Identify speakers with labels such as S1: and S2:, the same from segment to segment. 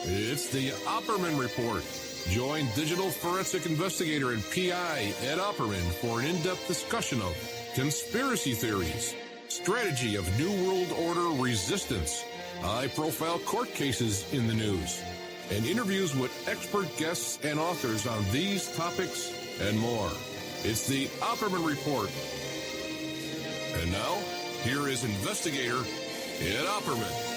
S1: It's the Opperman Report. Join digital forensic investigator and PI Ed Opperman for an in-depth discussion of conspiracy theories, strategy of New World Order resistance, high-profile court cases in the news, and interviews with expert guests and authors on these topics and more. It's the Opperman Report. And now, here is investigator Ed Opperman.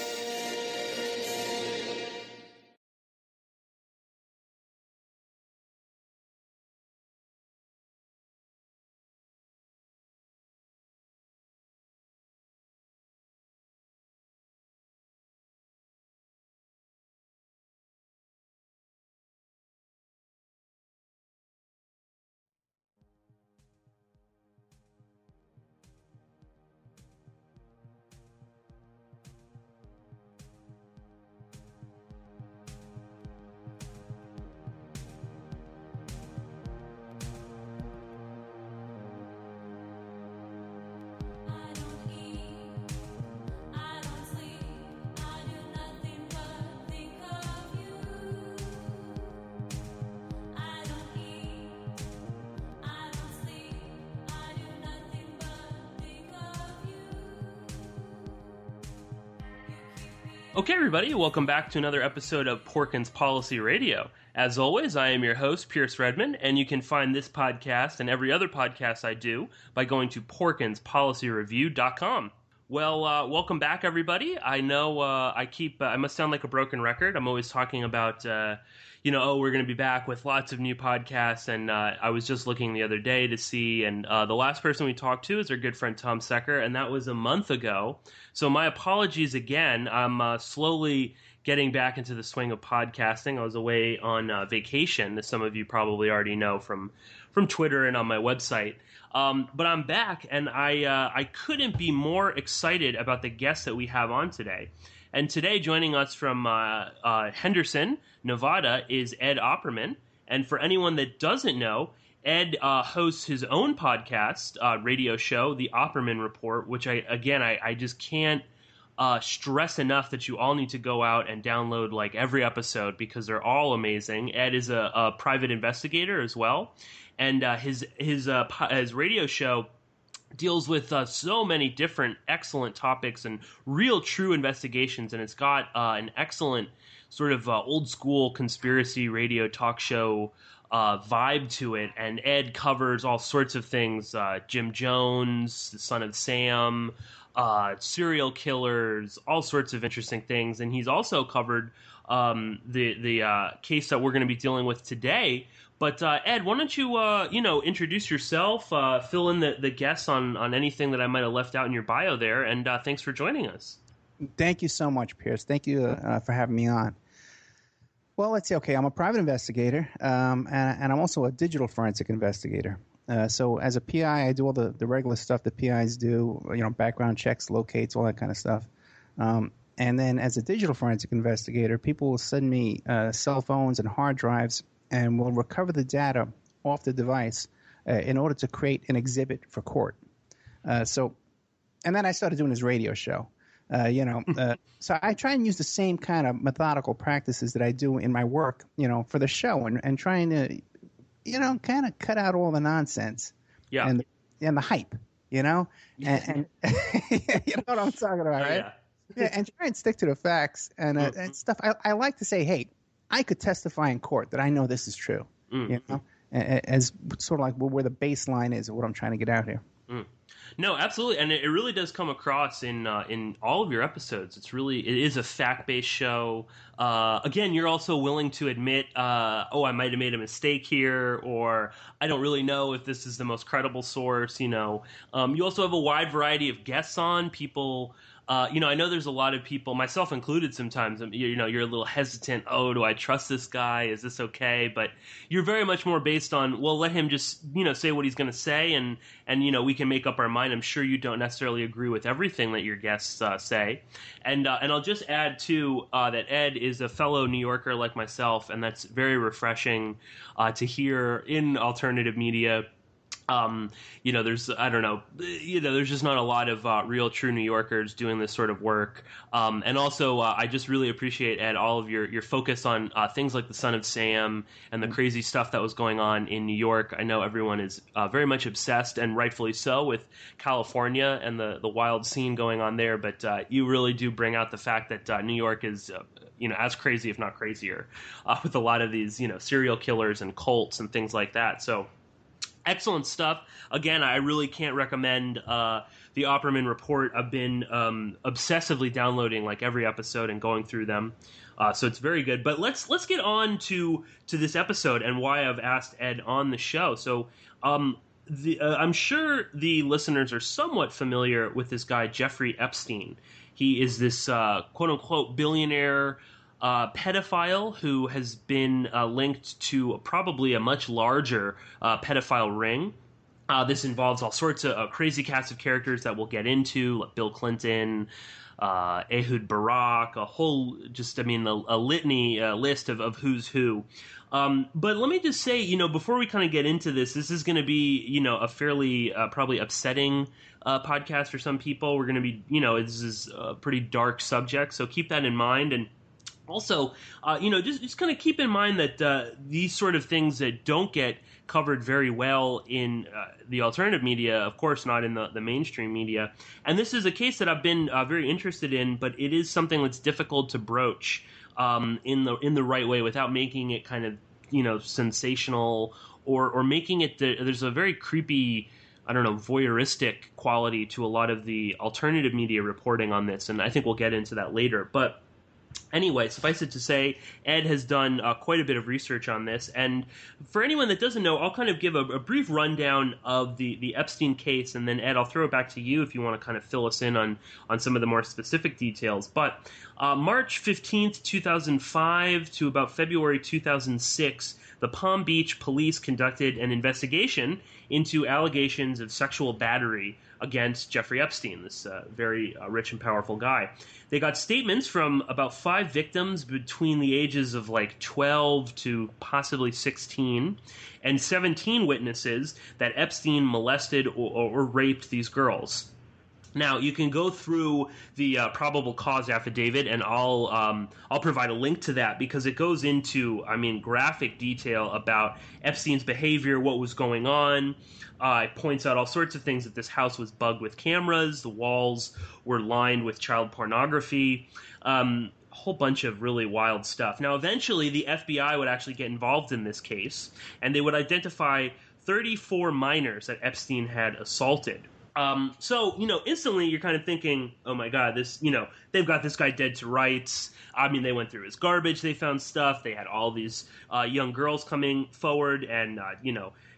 S2: Okay, everybody, welcome back to another episode of Porkins Policy Radio. As always, I am your host, Pearse Redmond, and you can find this podcast and every other podcast I do by going to porkinspolicyreview.com. Well, welcome back, everybody. I know I must sound like a broken record. I'm always talking about, we're going to be back with lots of new podcasts, and I was just looking the other day to see, and the last person we talked to is our good friend Tom Secker, and that was a month ago. So my apologies again. I'm slowly getting back into the swing of podcasting. I was away on vacation, as some of you probably already know from Twitter and on my website. But I'm back, and I couldn't be more excited about the guests that we have on today. And today, joining us from Henderson, Nevada, is Ed Opperman. And for anyone that doesn't know, Ed hosts his own podcast, radio show, The Opperman Report, which I just can't stress enough that you all need to go out and download like every episode because they're all amazing. Ed is a private investigator as well, and his radio show deals with so many different excellent topics and real true investigations, and it's got an excellent sort of old school conspiracy radio talk show vibe to it. And Ed covers all sorts of things: Jim Jones, the son of Sam, serial killers, all sorts of interesting things. And he's also covered the case that we're going to be dealing with today. But Ed, why don't you introduce yourself, fill in the guests on anything that I might have left out in your bio there, and thanks for joining us.
S3: Thank you so much, Pearse. Thank you for having me on. Well, let's see. Okay, I'm a private investigator, and I'm also a digital forensic investigator. So as a PI, I do all the regular stuff that PIs do, background checks, locates, all that kind of stuff. And then as a digital forensic investigator, people will send me cell phones and hard drives, and we'll recover the data off the device in order to create an exhibit for court. And then I started doing this radio show. So I try and use the same kind of methodical practices that I do in my work, for the show, and trying to, kind of cut out all the nonsense, and the hype, and you know what I'm talking about, right? Yeah, and try and stick to the facts and stuff. I like to say, hey, I could testify in court that I know this is true, as sort of like where the baseline is of what I'm trying to get out here.
S2: No, absolutely, and it really does come across in all of your episodes. It is a fact-based show. Again, you're also willing to admit, I might have made a mistake here, or I don't really know if this is the most credible source. You also have a wide variety of guests on people. I know there's a lot of people, myself included sometimes, you're a little hesitant. Oh, do I trust this guy? Is this okay? But you're very much more based on, well, let him just, say what he's going to say, and we can make up our mind. I'm sure you don't necessarily agree with everything that your guests say. And I'll just add, too, that Ed is a fellow New Yorker like myself, and that's very refreshing to hear in alternative media. There's, I don't know, there's just not a lot of real true New Yorkers doing this sort of work. And also, I just really appreciate, Ed, all of your focus on things like the Son of Sam and the crazy stuff that was going on in New York. I know everyone is very much obsessed, and rightfully so, with California and the wild scene going on there. But you really do bring out the fact that New York is as crazy, if not crazier, with a lot of these, serial killers and cults and things like that. So excellent stuff. Again, I really can't recommend the Opperman report. I've been obsessively downloading like every episode and going through them. So it's very good. But let's get on to this episode and why I've asked Ed on the show. So I'm sure the listeners are somewhat familiar with this guy, Jeffrey Epstein. He is this quote-unquote billionaire pedophile who has been linked to probably a much larger pedophile ring. This involves all sorts of crazy cast of characters that we'll get into, like Bill Clinton, Ehud Barak, a litany list of who's who. But let me just say, before we kind of get into this is going to be, a fairly probably upsetting podcast for some people. We're going to be, this is a pretty dark subject, so keep that in mind. And also, just kind of keep in mind that these sort of things that don't get covered very well in the alternative media, of course not in the mainstream media. And this is a case that I've been very interested in, but it is something that's difficult to broach in the right way without making it kind of, sensational or making it there's a very creepy, I don't know, voyeuristic quality to a lot of the alternative media reporting on this. And I think we'll get into that later. But anyway, suffice it to say, Ed has done quite a bit of research on this. And for anyone that doesn't know, I'll kind of give a brief rundown of the Epstein case. And then, Ed, I'll throw it back to you if you want to kind of fill us in on some of the more specific details. But March 15th, 2005 to about February 2006, the Palm Beach police conducted an investigation into allegations of sexual battery against Jeffrey Epstein, this very rich and powerful guy. They got statements from about 5 victims between the ages of like 12 to possibly 16, and 17 witnesses that Epstein molested or raped these girls. Now, you can go through the probable cause affidavit, and I'll provide a link to that because it goes into, graphic detail about Epstein's behavior, what was going on. It points out all sorts of things, that this house was bugged with cameras, the walls were lined with child pornography, a whole bunch of really wild stuff. Now, eventually, the FBI would actually get involved in this case, and they would identify 34 minors that Epstein had assaulted. So, instantly you're kind of thinking, oh my God, they've got this guy dead to rights. They went through his garbage, they found stuff, they had all these young girls coming forward and,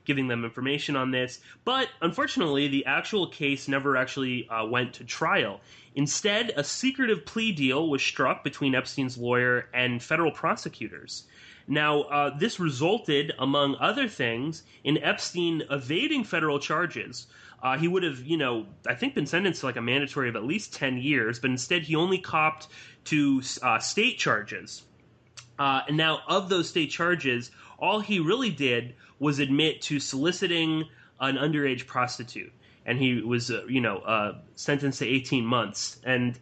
S2: giving them information on this. But unfortunately, the actual case never actually went to trial. Instead, a secretive plea deal was struck between Epstein's lawyer and federal prosecutors. Now, this resulted, among other things, in Epstein evading federal charges. He would have, I think been sentenced to like a mandatory of at least 10 years, but instead he only copped to state charges. And now, of those state charges, all he really did was admit to soliciting an underage prostitute. And he was, sentenced to 18 months. And,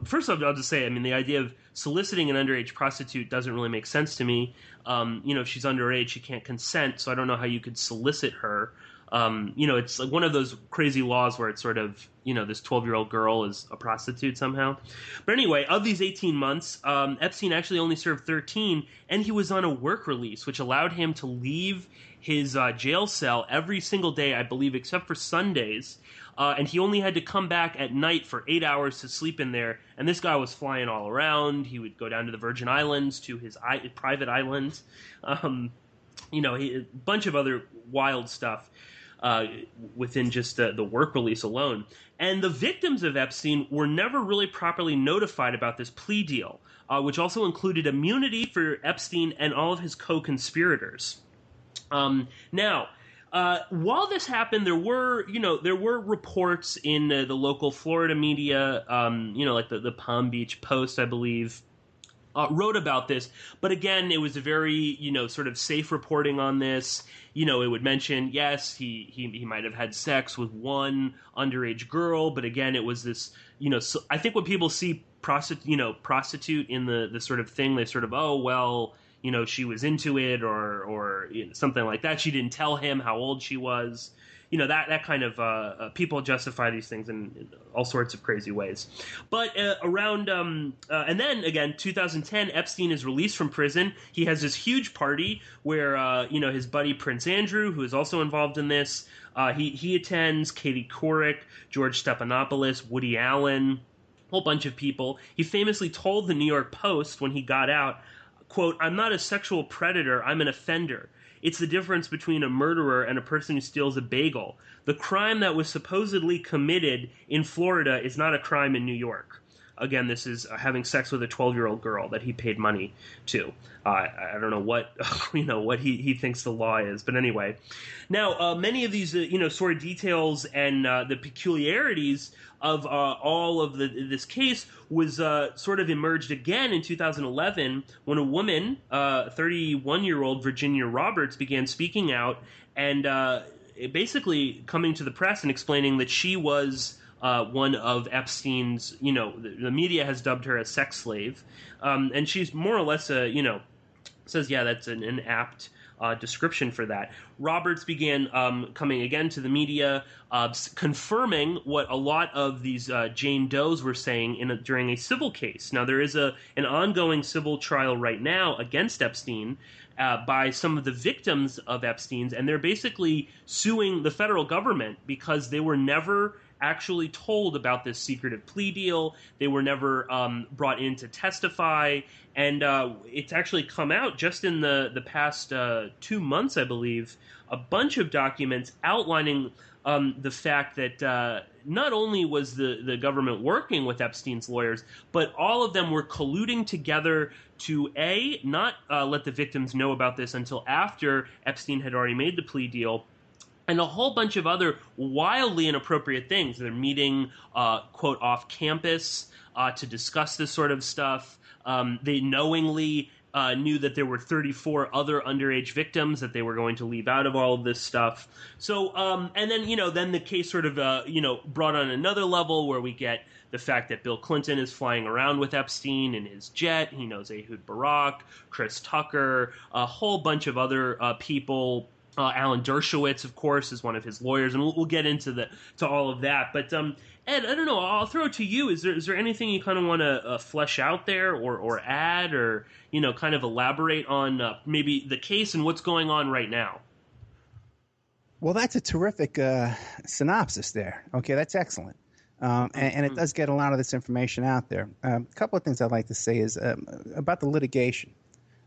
S2: first off, I'll just say, the idea of soliciting an underage prostitute doesn't really make sense to me. If she's underage, she can't consent, so I don't know how you could solicit her. It's like one of those crazy laws where it's sort of, this 12-year-old girl is a prostitute somehow. But anyway, of these 18 months, Epstein actually only served 13, and he was on a work release, which allowed him to leave his jail cell every single day, I believe, except for Sundays. And he only had to come back at night for 8 hours to sleep in there. And this guy was flying all around. He would go down to the Virgin Islands, to his private island. A bunch of other wild stuff. Within just the work release alone. And the victims of Epstein were never really properly notified about this plea deal, which also included immunity for Epstein and all of his co-conspirators. Now, while this happened, there were reports in the local Florida media, like the Palm Beach Post, I believe, wrote about this. But again, it was a very, sort of safe reporting on this. It would mention, yes, he might have had sex with one underage girl, but again, it was this, so I think when people see prostitute in the sort of thing, they sort of, oh, well, she was into it or something like that. She didn't tell him how old she was. That kind of people justify these things in all sorts of crazy ways. But around and then again, 2010, Epstein is released from prison. He has this huge party where his buddy Prince Andrew, who is also involved in this, he attends. Katie Couric, George Stephanopoulos, Woody Allen, a whole bunch of people. He famously told the New York Post when he got out, quote, "I'm not a sexual predator. I'm an offender. It's the difference between a murderer and a person who steals a bagel. The crime that was supposedly committed in Florida is not a crime in New York." Again, this is having sex with a 12-year-old girl that he paid money to. I don't know what what he thinks the law is, but anyway. Now, many of these sort of details and the peculiarities of all of this case was sort of emerged again in 2011 when a woman, 31-year-old Virginia Roberts, began speaking out and basically coming to the press and explaining that she was one of Epstein's, the media has dubbed her a sex slave. And she's more or less says, yeah, that's an apt description for that. Roberts began coming again to the media, confirming what a lot of these Jane Does were saying during a civil case. Now, there is an ongoing civil trial right now against Epstein by some of the victims of Epstein's, and they're basically suing the federal government because they were never actually told about this secretive plea deal. They were never brought in to testify, and it's actually come out just in the past 2 months, I believe, a bunch of documents outlining the fact that not only was the government working with Epstein's lawyers, but all of them were colluding together to, A, not let the victims know about this until after Epstein had already made the plea deal, and a whole bunch of other wildly inappropriate things. They're meeting, quote, off campus to discuss this sort of stuff. They knowingly knew that there were 34 other underage victims that they were going to leave out of all of this stuff. So, and then, then the case sort of, brought on another level where we get the fact that Bill Clinton is flying around with Epstein in his jet. He knows Ehud Barak, Chris Tucker, a whole bunch of other people. Alan Dershowitz, of course, is one of his lawyers, and we'll get into all of that. But Ed, I don't know. I'll throw it to you. Is there anything you kind of want to flesh out there, or add, or kind of elaborate on maybe the case and what's going on right now?
S3: Well, that's a terrific synopsis there. Okay, that's excellent. And it does get a lot of this information out there. A couple of things I'd like to say is about the litigation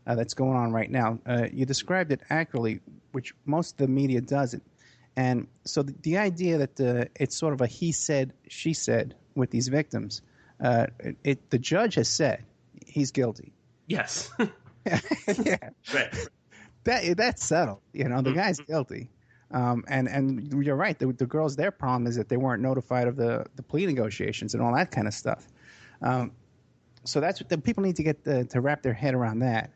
S3: that's going on right now. You described it accurately, which most of the media doesn't. And so the idea that it's sort of a he said, she said with these victims, the judge has said he's guilty.
S2: Yes.
S3: Yeah.
S2: Right.
S3: That's settled. The guy's guilty. And you're right. The girls, their problem is that they weren't notified of the plea negotiations and all that kind of stuff. So that's what the people need to get to wrap their head around that.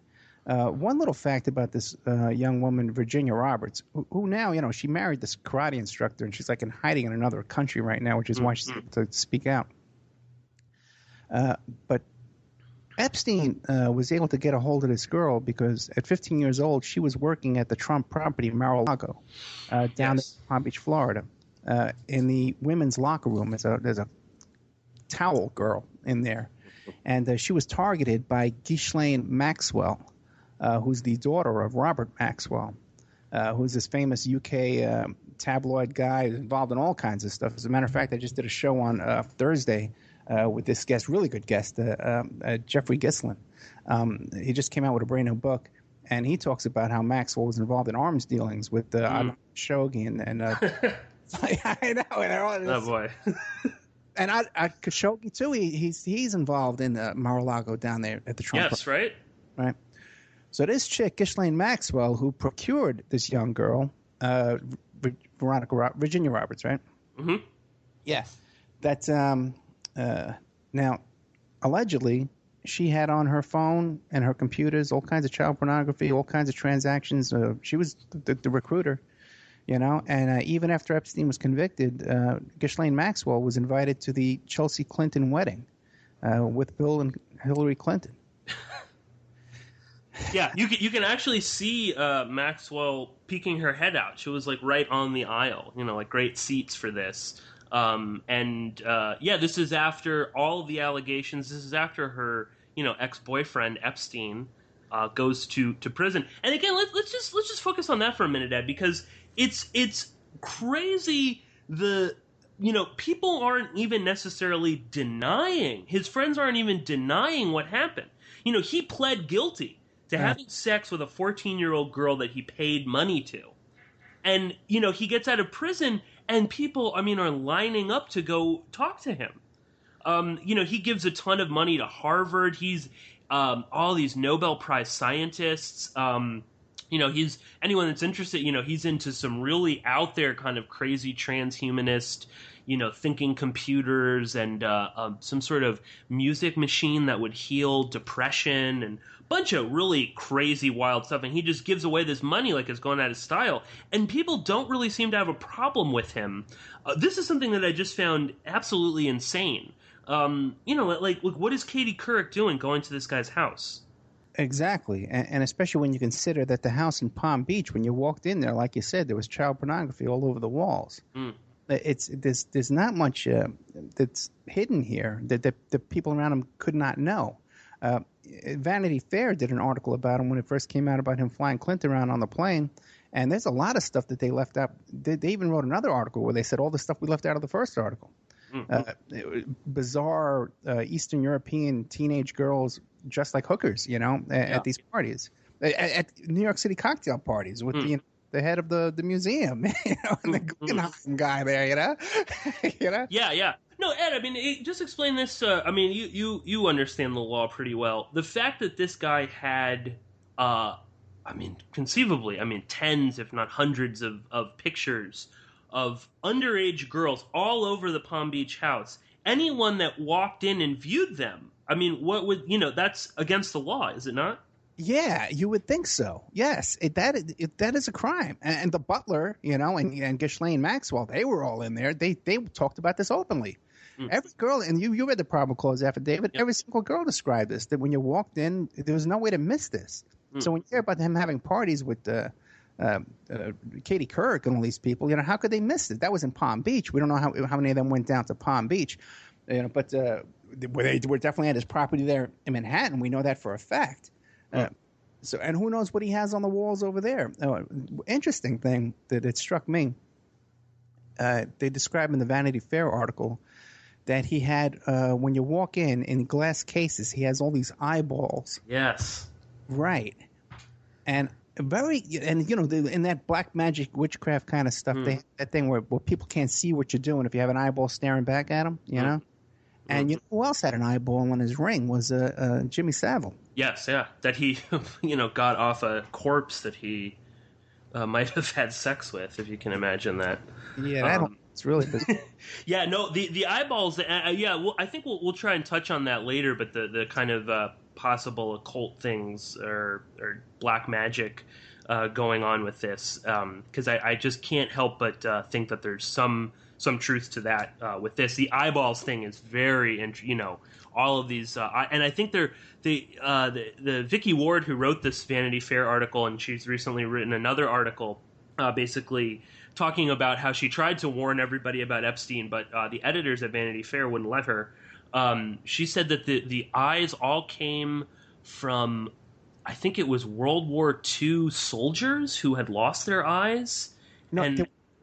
S3: One little fact about this young woman, Virginia Roberts, who now, she married this karate instructor, and she's like in hiding in another country right now, which is why she's able to speak out. But Epstein was able to get a hold of this girl because at 15 years old, she was working at the Trump property in Mar-a-Lago down in Palm Beach, Florida. In the women's locker room, there's a towel girl in there. And she was targeted by Ghislaine Maxwell, who's the daughter of Robert Maxwell, who's this famous UK tabloid guy who's involved in all kinds of stuff. As a matter of fact, I just did a show on Thursday with this guest, really good guest, Jeffrey Gislin. He just came out with a brand new book, and he talks about how Maxwell was involved in arms dealings with Khashoggi and I know. And
S2: oh, boy.
S3: And Khashoggi, too, he's involved in Mar-a-Lago down there at the Trump.
S2: Yes, right?
S3: Right. So this chick, Ghislaine Maxwell, who procured this young girl, Virginia Roberts, right?
S2: Mm-hmm.
S3: Yeah. That's now, allegedly, she had on her phone and her computers all kinds of child pornography, all kinds of transactions. She was the recruiter, and even after Epstein was convicted, Ghislaine Maxwell was invited to the Chelsea Clinton wedding with Bill and Hillary Clinton.
S2: Yeah, you can actually see Maxwell peeking her head out. She was like right on the aisle, like great seats for this. This is after all of the allegations. This is after her, ex-boyfriend Epstein goes to prison. And again, let's just focus on that for a minute, Ed, because it's crazy. People aren't even necessarily denying. His friends aren't even denying what happened. He pled guilty to having sex with a 14-year-old girl that he paid money to. And, he gets out of prison, and people, are lining up to go talk to him. He gives a ton of money to Harvard. He's all these Nobel Prize scientists. He's anyone that's interested, he's into some really out there kind of crazy transhumanist, thinking computers and some sort of music machine that would heal depression and bunch of really crazy, wild stuff, and he just gives away this money like it's going out of style, and people don't really seem to have a problem with him. This is something that I just found absolutely insane. What is Katie Couric doing going to this guy's house?
S3: Exactly, and especially when you consider that the house in Palm Beach, when you walked in there, like you said, there was child pornography all over the walls. There's not much that's hidden here that the people around him could not know. Vanity Fair did an article about him when it first came out about him flying Clinton around on the plane, and there's a lot of stuff that they left out. They even wrote another article where they said all the stuff we left out of the first article. Bizarre Eastern European teenage girls dressed like hookers, at these parties, at New York City cocktail parties with the head of the museum, and the Guggenheim guy there,
S2: Yeah. No, Ed, just explain this. You understand the law pretty well. The fact that this guy had, conceivably, tens, if not hundreds of pictures of underage girls all over the Palm Beach house. Anyone that walked in and viewed them, what would, that's against the law, is it not?
S3: Yeah, you would think so. Yes, that is a crime. And the butler, and Ghislaine Maxwell, they were all in there. They talked about this openly. Every girl, and you read the probable cause affidavit, every single girl described this, that when you walked in, there was no way to miss this. So when you hear about him having parties with Katie Couric and all these people, how could they miss it? That was in Palm Beach. We don't know how many of them went down to Palm Beach, but they were definitely at his property there in Manhattan. We know that for a fact. And who knows what he has on the walls over there? Interesting thing that it struck me. They describe in the Vanity Fair article that he had, when you walk in glass cases, he has all these eyeballs.
S2: Yes.
S3: Right. And in that black magic witchcraft kind of stuff, they have that thing where people can't see what you're doing if you have an eyeball staring back at them, And who else had an eyeball on his ring was Jimmy Savile.
S2: Yes, yeah. That he, got off a corpse that he might have had sex with, if you can imagine that.
S3: Yeah, it's really bizarre.
S2: Yeah, no, the eyeballs. Well, I think we'll try and touch on that later. But the kind of possible occult things or black magic going on with this, because I just can't help but think that there's some truth to that with this. The eyeballs thing is very, all of these, and I think the Vicky Ward, who wrote this Vanity Fair article, and she's recently written another article, basically talking about how she tried to warn everybody about Epstein, but the editors at Vanity Fair wouldn't let her. She said that the eyes all came from, I think it was World War II soldiers who had lost their eyes.
S3: No,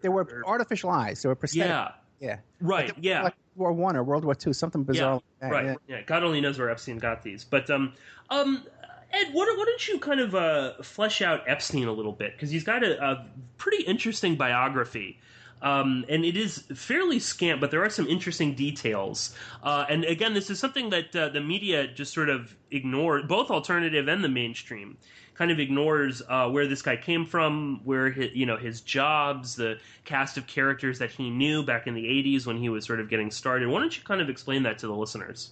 S3: they were artificial eyes. They were prosthetic. Yeah.
S2: Right. Yeah.
S3: Like World War I or World War II, something bizarre. Like that.
S2: Right. Yeah. God only knows where Epstein got these. But Ed, why don't you kind of flesh out Epstein a little bit? Because he's got a pretty interesting biography. And it is fairly scant, but there are some interesting details. And again, this is something that the media just sort of ignored, both alternative and the mainstream, kind of ignores where this guy came from, where his jobs, the cast of characters that he knew back in the 80s when he was sort of getting started. Why don't you kind of explain that to the listeners?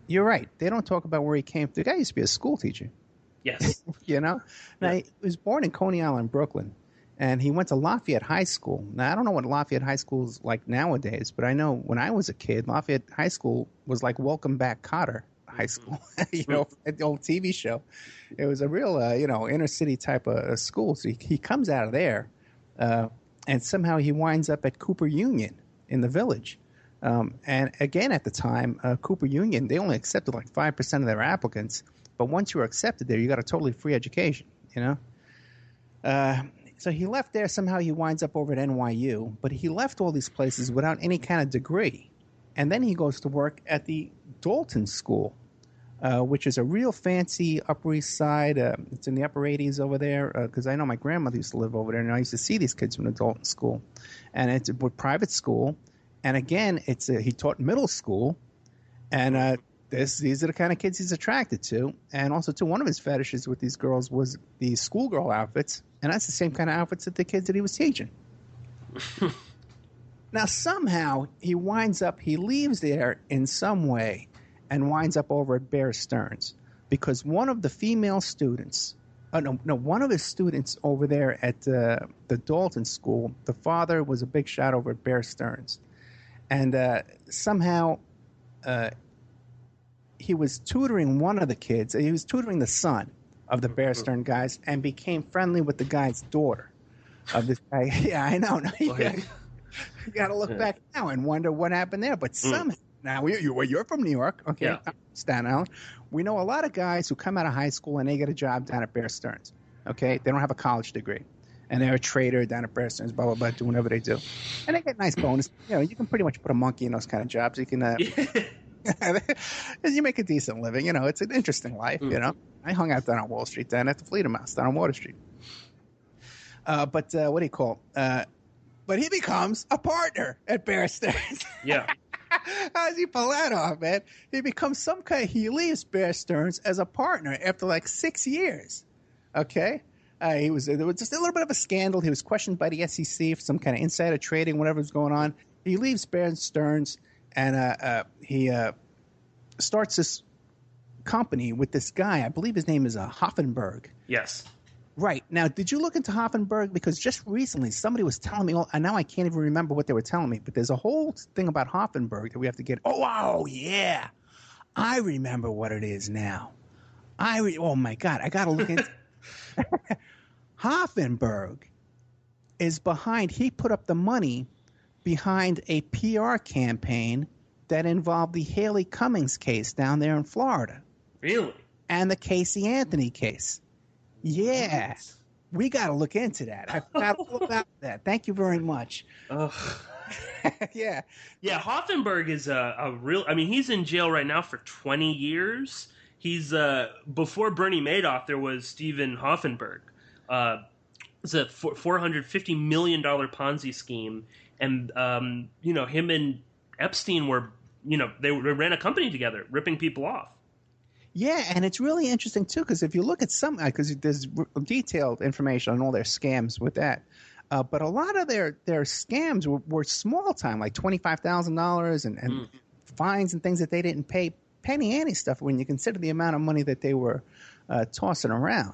S3: You're right. They don't talk about where he came from. The guy used to be a school teacher.
S2: Yes.
S3: Now,
S2: Yeah.
S3: he was born in Coney Island, Brooklyn, and he went to Lafayette High School. Now, I don't know what Lafayette High School is like nowadays, but I know when I was a kid, Lafayette High School was like Welcome Back, Kotter High School, the old TV show. It was a real, inner city type of school. So he comes out of there, and somehow he winds up at Cooper Union in the Village. And again, at the time, Cooper Union, they only accepted like 5% of their applicants. But once you were accepted there, you got a totally free education, So he left there. Somehow he winds up over at NYU. But he left all these places without any kind of degree. And then he goes to work at the Dalton School, which is a real fancy Upper East Side. It's in the upper 80s over there because I know my grandmother used to live over there. And I used to see these kids from the Dalton School. And it's a private school. And again, he taught middle school, and these are the kind of kids he's attracted to. And also, too, one of his fetishes with these girls was the schoolgirl outfits, and that's the same kind of outfits that the kids that he was teaching. Now, somehow, he leaves there in some way and winds up over at Bear Stearns because one of the female students one of his students over there at the Dalton School, the father was a big shot over at Bear Stearns. And somehow he was tutoring one of the kids. He was tutoring the son of the Bear Stearns guys and became friendly with the guy's daughter of this guy. Yeah, I know. You got to look back now and wonder what happened there. But somehow, now you're from New York. Okay,
S2: yeah.
S3: Staten Island. We know a lot of guys who come out of high school and they get a job down at Bear Stearns. Okay, they don't have a college degree. And they're a trader down at Pearse, blah, blah, blah, doing whatever they do. And they get nice bonus. You can pretty much put a monkey in those kind of jobs. You can, you make a decent living. It's an interesting life, I hung out down on Wall Street, down at the Freedom House, down on Water Street. But what do you call it? But he becomes a partner at Bear Stearns.
S2: Yeah.
S3: How does he pull that off, man? He becomes he leaves Bear Stearns as a partner after like 6 years. Okay? There was just a little bit of a scandal. He was questioned by the SEC for some kind of insider trading, whatever was going on. He leaves Bear Stearns, and he starts this company with this guy. I believe his name is Hoffenberg.
S2: Yes.
S3: Right. Now, did you look into Hoffenberg? Because just recently somebody was telling me, and now I can't even remember what they were telling me, but there's a whole thing about Hoffenberg that we have to get. Oh, yeah. I remember what it is now. Oh, my God. I got to look into Hoffenberg is behind. He put up the money behind a PR campaign that involved the Haley Cummings case down there in Florida.
S2: Really?
S3: And the Casey Anthony case. Yeah.
S2: What?
S3: We got to look into that. I forgot all about that. Thank you very much. Yeah.
S2: Yeah, Hoffenberg is a real... I mean, he's in jail right now for 20 years. He's before Bernie Madoff, there was Stephen Hoffenberg. It's a $450 million Ponzi scheme, and him and Epstein were, they ran a company together, ripping people off.
S3: Yeah, and it's really interesting too because if you look at because there's detailed information on all their scams with that, but a lot of their scams were small time, like $25,000 and fines and things that they didn't pay. Penny ante stuff when you consider the amount of money that they were tossing around.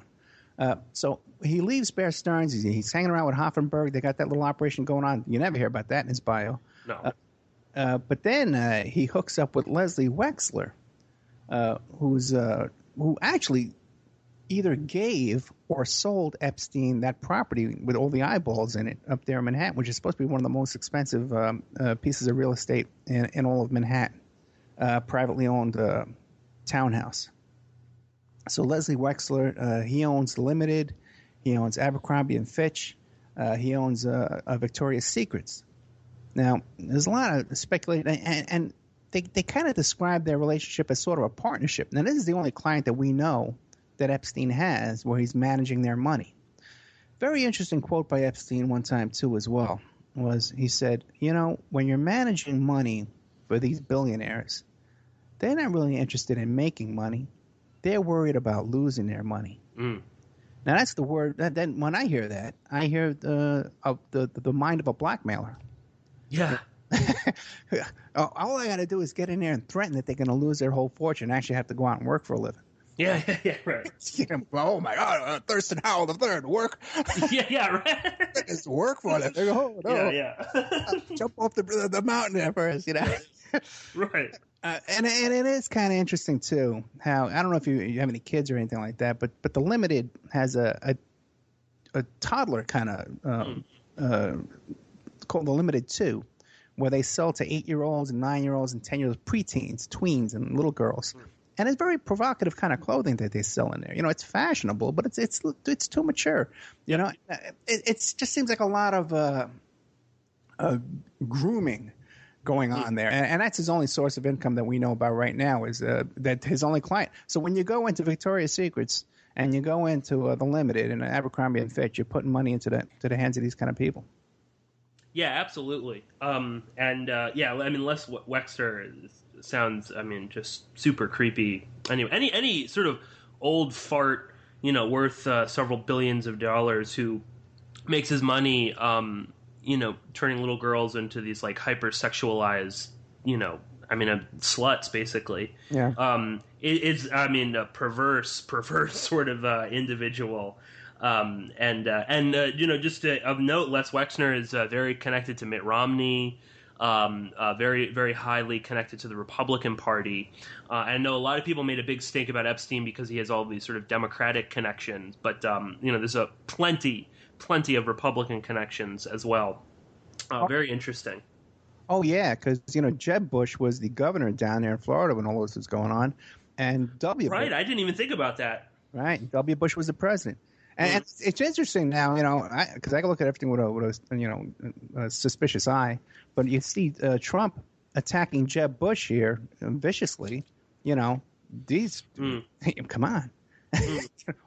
S3: So he leaves Bear Stearns. He's hanging around with Hoffenberg. They got that little operation going on. You never hear about that in his bio.
S2: No.
S3: But then he hooks up with Leslie Wexler, who actually either gave or sold Epstein that property with all the eyeballs in it up there in Manhattan, which is supposed to be one of the most expensive pieces of real estate in all of Manhattan. Privately owned townhouse. So Leslie Wexler, he owns Limited, he owns Abercrombie and Fitch, he owns Victoria's Secrets. Now, there's a lot of speculation, and they kind of describe their relationship as sort of a partnership. Now, this is the only client that we know that Epstein has where he's managing their money. Very interesting quote by Epstein one time, too, as well, was he said, when you're managing money for these billionaires, they're not really interested in making money. They're worried about losing their money. Now, that's the word. Then when I hear that, I hear the mind of a blackmailer.
S2: Yeah.
S3: All I got to do is get in there and threaten that they're going to lose their whole fortune and actually have to go out and work for a living.
S2: Yeah, right.
S3: Oh my God, Thurston Howell the third work.
S2: Yeah, right.
S3: It's work for them. Oh, no.
S2: Yeah.
S3: Jump off the mountain there first,
S2: Right.
S3: And it is kind of interesting too. How I don't know if you have any kids or anything like that, but the Limited has a toddler kind of called the Limited 2, where they sell to 8-year-olds and 9-year-olds and 10-year-olds, preteens, tweens, and little girls. And it's very provocative kind of clothing that they sell in there. It's fashionable, but it's too mature. It just seems like a lot of grooming going on there, and that's his only source of income that we know about right now is that his only client. So when you go into Victoria's Secrets and you go into the Limited and Abercrombie and Fitch, you're putting money into the hands of these kind of people.
S2: Yeah, absolutely. I mean, Les Wexner sounds, just super creepy. Anyway, any sort of old fart, worth several billions of dollars who makes his money, turning little girls into these like hypersexualized, sluts basically.
S3: Yeah.
S2: It's a perverse sort of individual. Just of note, Les Wexner is very connected to Mitt Romney, very, very highly connected to the Republican Party. I know a lot of people made a big stink about Epstein because he has all these sort of Democratic connections, but there's plenty of Republican connections as well. Very interesting.
S3: Oh yeah, because Jeb Bush was the governor down there in Florida when all this was going on, and W.
S2: Right,
S3: Bush,
S2: I didn't even think about that.
S3: Right, W. Bush was the president. And it's interesting now, because I can look at everything with a suspicious eye. But you see Trump attacking Jeb Bush here viciously. These come on,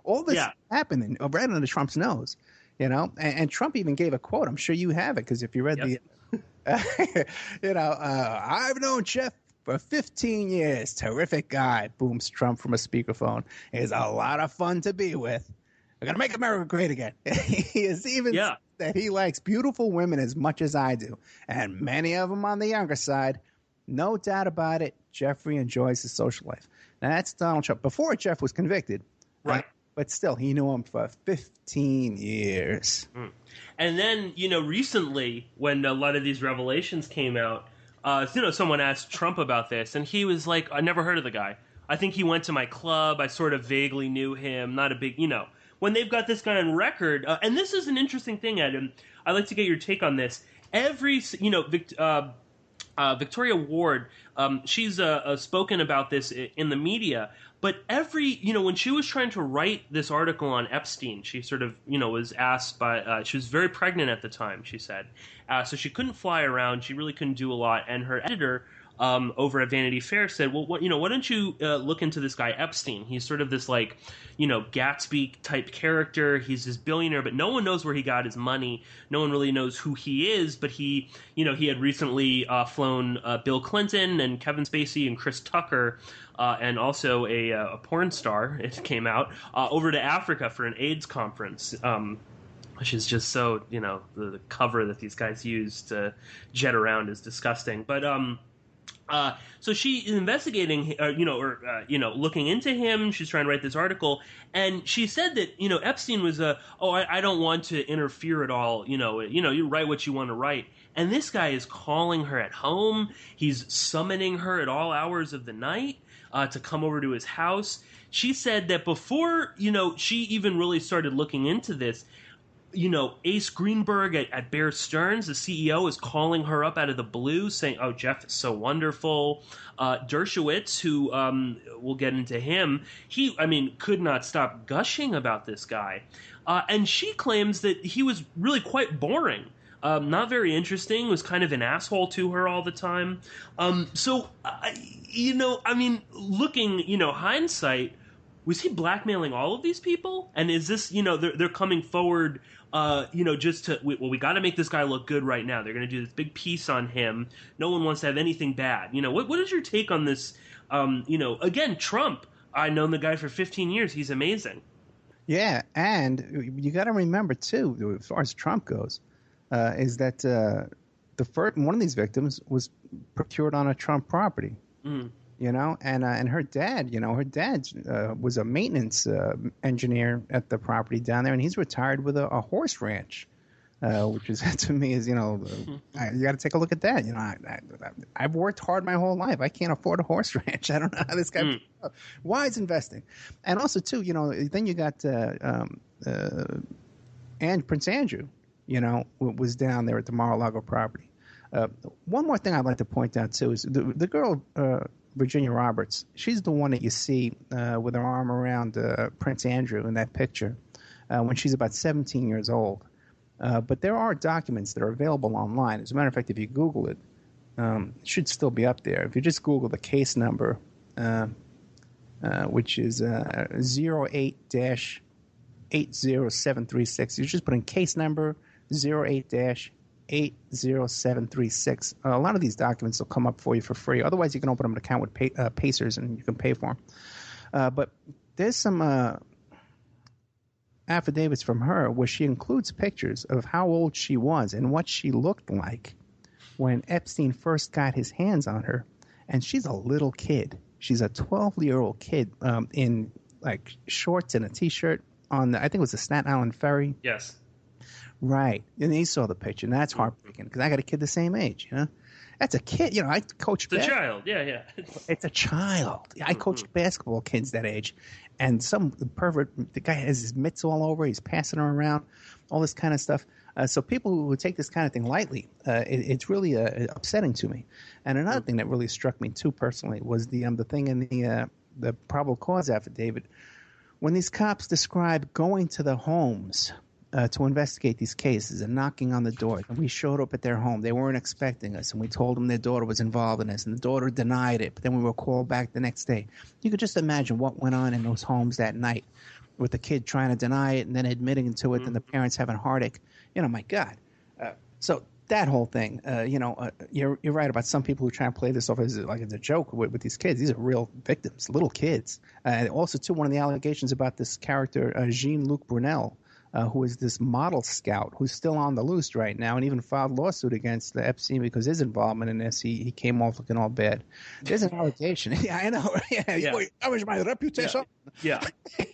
S3: all this happening right under Trump's nose. And Trump even gave a quote. I'm sure you have it because if you read I've known Jeff for 15 years. Terrific guy. Booms Trump from a speakerphone. He's a lot of fun to be with. We're going to make America great again. He is even said that he likes beautiful women as much as I do, and many of them on the younger side. No doubt about it, Jeffrey enjoys his social life. Now, that's Donald Trump. Before Jeff was convicted,
S2: right?
S3: But still, he knew him for 15 years.
S2: And then, recently, when a lot of these revelations came out, someone asked Trump about this, and he was like, I never heard of the guy. I think he went to my club. I sort of vaguely knew him. Not a big, when they've got this guy on record, and this is an interesting thing, Ed, I'd like to get your take on this. Every, Victoria Ward, she's spoken about this in the media, but when she was trying to write this article on Epstein, she sort of, was asked by, she was very pregnant at the time, she said. So she couldn't fly around, she really couldn't do a lot, and her editor over at Vanity Fair said, well, why don't you look into this guy Epstein? He's sort of this Gatsby type character. He's this billionaire, but no one knows where he got his money. No one really knows who he is, but he had recently flown Bill Clinton and Kevin Spacey and Chris Tucker and also a porn star, it came out, over to Africa for an AIDS conference. Which is just so, the cover that these guys use to jet around is disgusting. But so she is investigating, looking into him. She's trying to write this article, and she said that Epstein was I don't want to interfere at all. You write what you want to write, and this guy is calling her at home. He's summoning her at all hours of the night to come over to his house. She said that before she even really started looking into this, Ace Greenberg at Bear Stearns, the CEO, is calling her up out of the blue saying, oh, Jeff is so wonderful. Dershowitz, who we'll get into him, he could not stop gushing about this guy. And she claims that he was really quite boring. Not very interesting, was kind of an asshole to her all the time. Looking, hindsight, was he blackmailing all of these people? And is this, they're coming forward, just to, we got to make this guy look good right now. They're going to do this big piece on him. No one wants to have anything bad. What is your take on this? Again, Trump, I've known the guy for 15 years. He's amazing.
S3: Yeah, and you got to remember, too, as far as Trump goes, is that one of these victims was procured on a Trump property. And her dad, was a maintenance engineer at the property down there, and he's retired with a horse ranch, which is to me is you got to take a look at that. I've worked hard my whole life. I can't afford a horse ranch. I don't know how this guy why he's investing, and also too, then you got and Prince Andrew, was down there at the Mar-a-Lago property. One more thing I'd like to point out too is the girl. Virginia Roberts, she's the one that you see with her arm around Prince Andrew in that picture when she's about 17 years old. But there are documents that are available online. As a matter of fact, if you Google it, it should still be up there. If you just Google the case number, which is 08-80736, you just put in case number 08-80736. A lot of these documents will come up for you for free. Otherwise, you can open up an account with Pacers and you can pay for them. But there's some affidavits from her where she includes pictures of how old she was and what she looked like when Epstein first got his hands on her. And she's a little kid. She's a 12-year-old kid in like shorts and a T-shirt on I think it was the Staten Island ferry.
S2: Yes.
S3: Right. And he saw the picture, and that's heartbreaking because I got a kid the same age, That's a kid. I coached
S2: It's a child. Yeah.
S3: It's a child. I coached basketball kids that age, and some pervert, the guy has his mitts all over, he's passing them around, all this kind of stuff. So people who would take this kind of thing lightly, it's really upsetting to me. And another thing that really struck me, too, personally, was the thing in the probable cause affidavit. When these cops describe going to the homes to investigate these cases and knocking on the door. And we showed up at their home. They weren't expecting us, and we told them their daughter was involved in this, and the daughter denied it. But then we were called back the next day. You could just imagine what went on in those homes that night with the kid trying to deny it and then admitting to it and the parents having a heartache. My God. So that whole thing, you're right about some people who try and play this off as like it's a joke with these kids. These are real victims, little kids. Also, too, one of the allegations about this character, Jean-Luc Brunel, who is this model scout who's still on the loose right now and even filed lawsuit against the Epstein because his involvement in this, he came off looking all bad. There's an allegation. Yeah, I know. Yeah. That was my reputation.
S2: Yeah.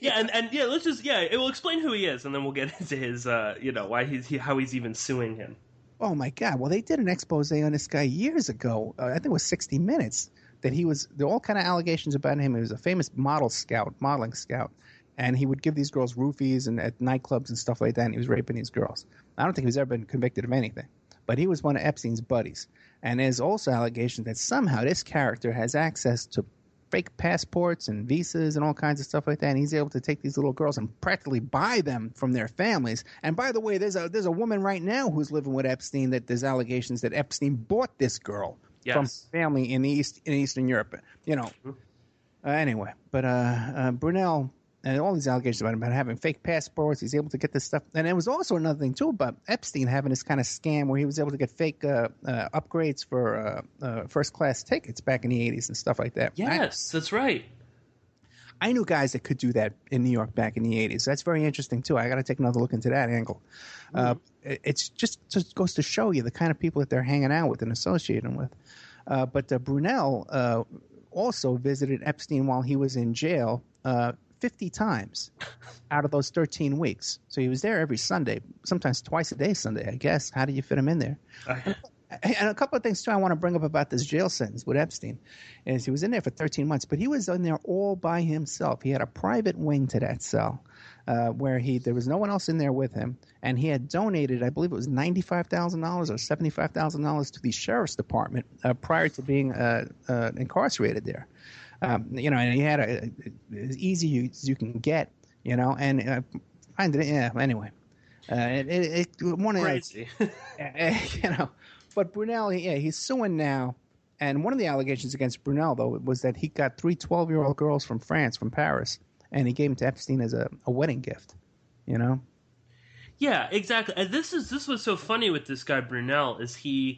S2: And let's just, it will explain who he is, and then we'll get into his, why how he's even suing him.
S3: Oh, my God. Well, they did an expose on this guy years ago. I think it was 60 Minutes, that there were all kind of allegations about him. He was a famous modeling scout. And he would give these girls roofies and at nightclubs and stuff like that, and he was raping these girls. I don't think he's ever been convicted of anything. But he was one of Epstein's buddies. And there's also allegations that somehow this character has access to fake passports and visas and all kinds of stuff like that, and he's able to take these little girls and practically buy them from their families. And by the way, there's a woman right now who's living with Epstein that there's allegations that Epstein bought this girl from family in Eastern Europe. Anyway, but Brunel... And all these allegations about having fake passports, he's able to get this stuff. And there was also another thing, too, about Epstein having this kind of scam where he was able to get fake upgrades for first-class tickets back in the 80s and stuff like that.
S2: Yes, that's right.
S3: I knew guys that could do that in New York back in the 80s. So that's very interesting, too. I got to take another look into that angle. It's just goes to show you the kind of people that they're hanging out with and associating with. But Brunel also visited Epstein while he was in jail 50 times out of those 13 weeks. So he was there every Sunday, sometimes twice a day Sunday, I guess. How do you fit him in there? And a couple of things, too, I want to bring up about this jail sentence with Epstein is he was in there for 13 months, but he was in there all by himself. He had a private wing to that cell where there was no one else in there with him, and he had donated, I believe it was $95,000 or $75,000 to the sheriff's department prior to being incarcerated there. And he had as easy as you can get, and I did it. Yeah, anyway, one of
S2: crazy,
S3: But Brunel, he's suing now, and one of the allegations against Brunel though was that he got 3 12-year-old girls from France, from Paris, and he gave them to Epstein as a wedding gift,
S2: Yeah, exactly. And this was so funny with this guy Brunel is he's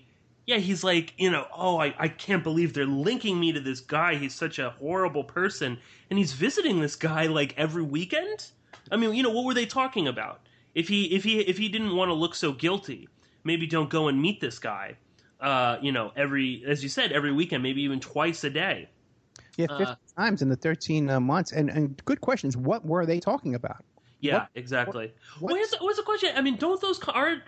S2: like, I can't believe they're linking me to this guy. He's such a horrible person. And he's visiting this guy like every weekend. I mean, what were they talking about? If he didn't want to look so guilty, maybe don't go and meet this guy. as you said, every weekend, maybe even twice a day.
S3: Yeah, 50 times in the 13 months. And good question is, what were they talking about?
S2: Yeah, exactly. Well, here's a question. I mean, don't those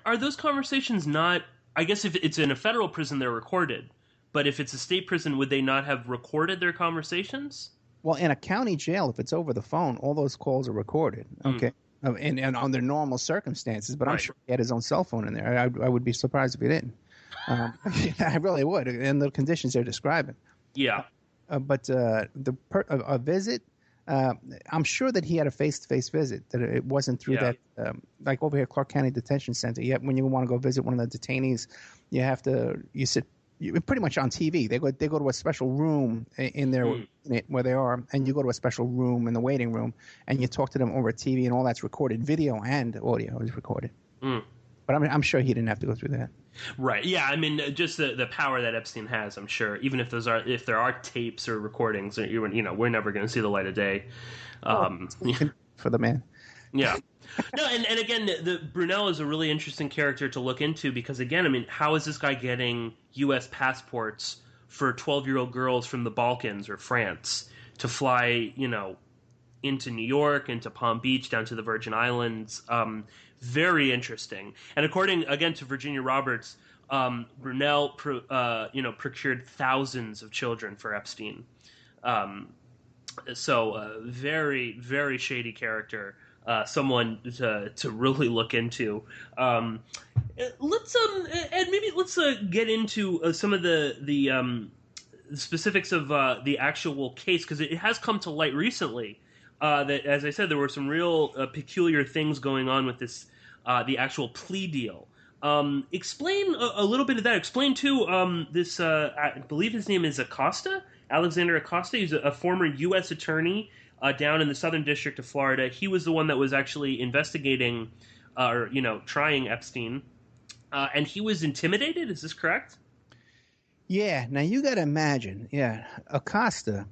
S2: are those conversations not? I guess if it's in a federal prison, they're recorded. But if it's a state prison, would they not have recorded their conversations?
S3: Well, in a county jail, if it's over the phone, all those calls are recorded. Okay. And under normal circumstances, but I'm sure he had his own cell phone in there. I would be surprised if he didn't. I really would, in the conditions they're describing.
S2: Yeah.
S3: But a visit, I'm sure that he had a face-to-face visit, that it wasn't through that, like over here, Clark County Detention Center. When you want to go visit one of the detainees, you sit pretty much on TV. They go to a special room in their unit where they are, and you go to a special room in the waiting room, and you talk to them over TV, and all that's recorded. Video and audio is recorded. But I'm sure he didn't have to go through that.
S2: Right. Yeah. I mean, just the power that Epstein has. I'm sure, even if there are tapes or recordings, we're never going to see the light of day.
S3: For the man.
S2: Yeah. No, and again, the Brunel is a really interesting character to look into because, again, I mean, how is this guy getting U.S. passports for 12-year-old girls from the Balkans or France to fly, into New York, into Palm Beach, down to the Virgin Islands? Very interesting. And according, again, to Virginia Roberts, Brunel, procured thousands of children for Epstein. So very, very shady character. Someone to really look into. Let's get into some of the specifics of the actual case, because it has come to light recently that, as I said, there were some real peculiar things going on with this the actual plea deal. Explain a little bit of that. Explain too this. I believe his name is Alexander Acosta. He's a former U.S. attorney. Down in the Southern District of Florida. He was the one that was actually investigating trying Epstein. And he was intimidated, is this correct?
S3: Yeah, now you got to imagine, Acosta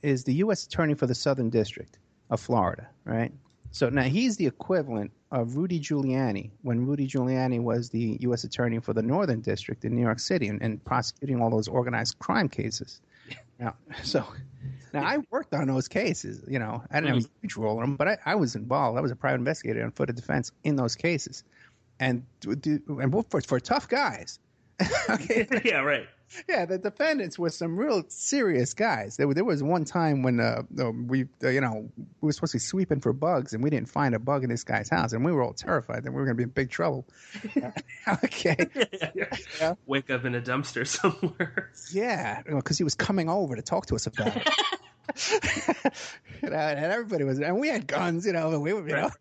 S3: is the U.S. Attorney for the Southern District of Florida, right? So now he's the equivalent of Rudy Giuliani when Rudy Giuliani was the U.S. Attorney for the Northern District in New York City and prosecuting all those organized crime cases. Now, I worked on those cases. I didn't have a huge role in them, but I was involved. I was a private investigator on foot of defense in those cases. And for tough guys. Okay.
S2: Yeah, right.
S3: Yeah, the defendants were some real serious guys. There was one time when we were supposed to be sweeping for bugs, and we didn't find a bug in this guy's house, and we were all terrified that we were going to be in big trouble. Okay.
S2: Yeah. Wake up in a dumpster somewhere.
S3: Yeah, because he was coming over to talk to us about it. And everybody was, and we had guns, we were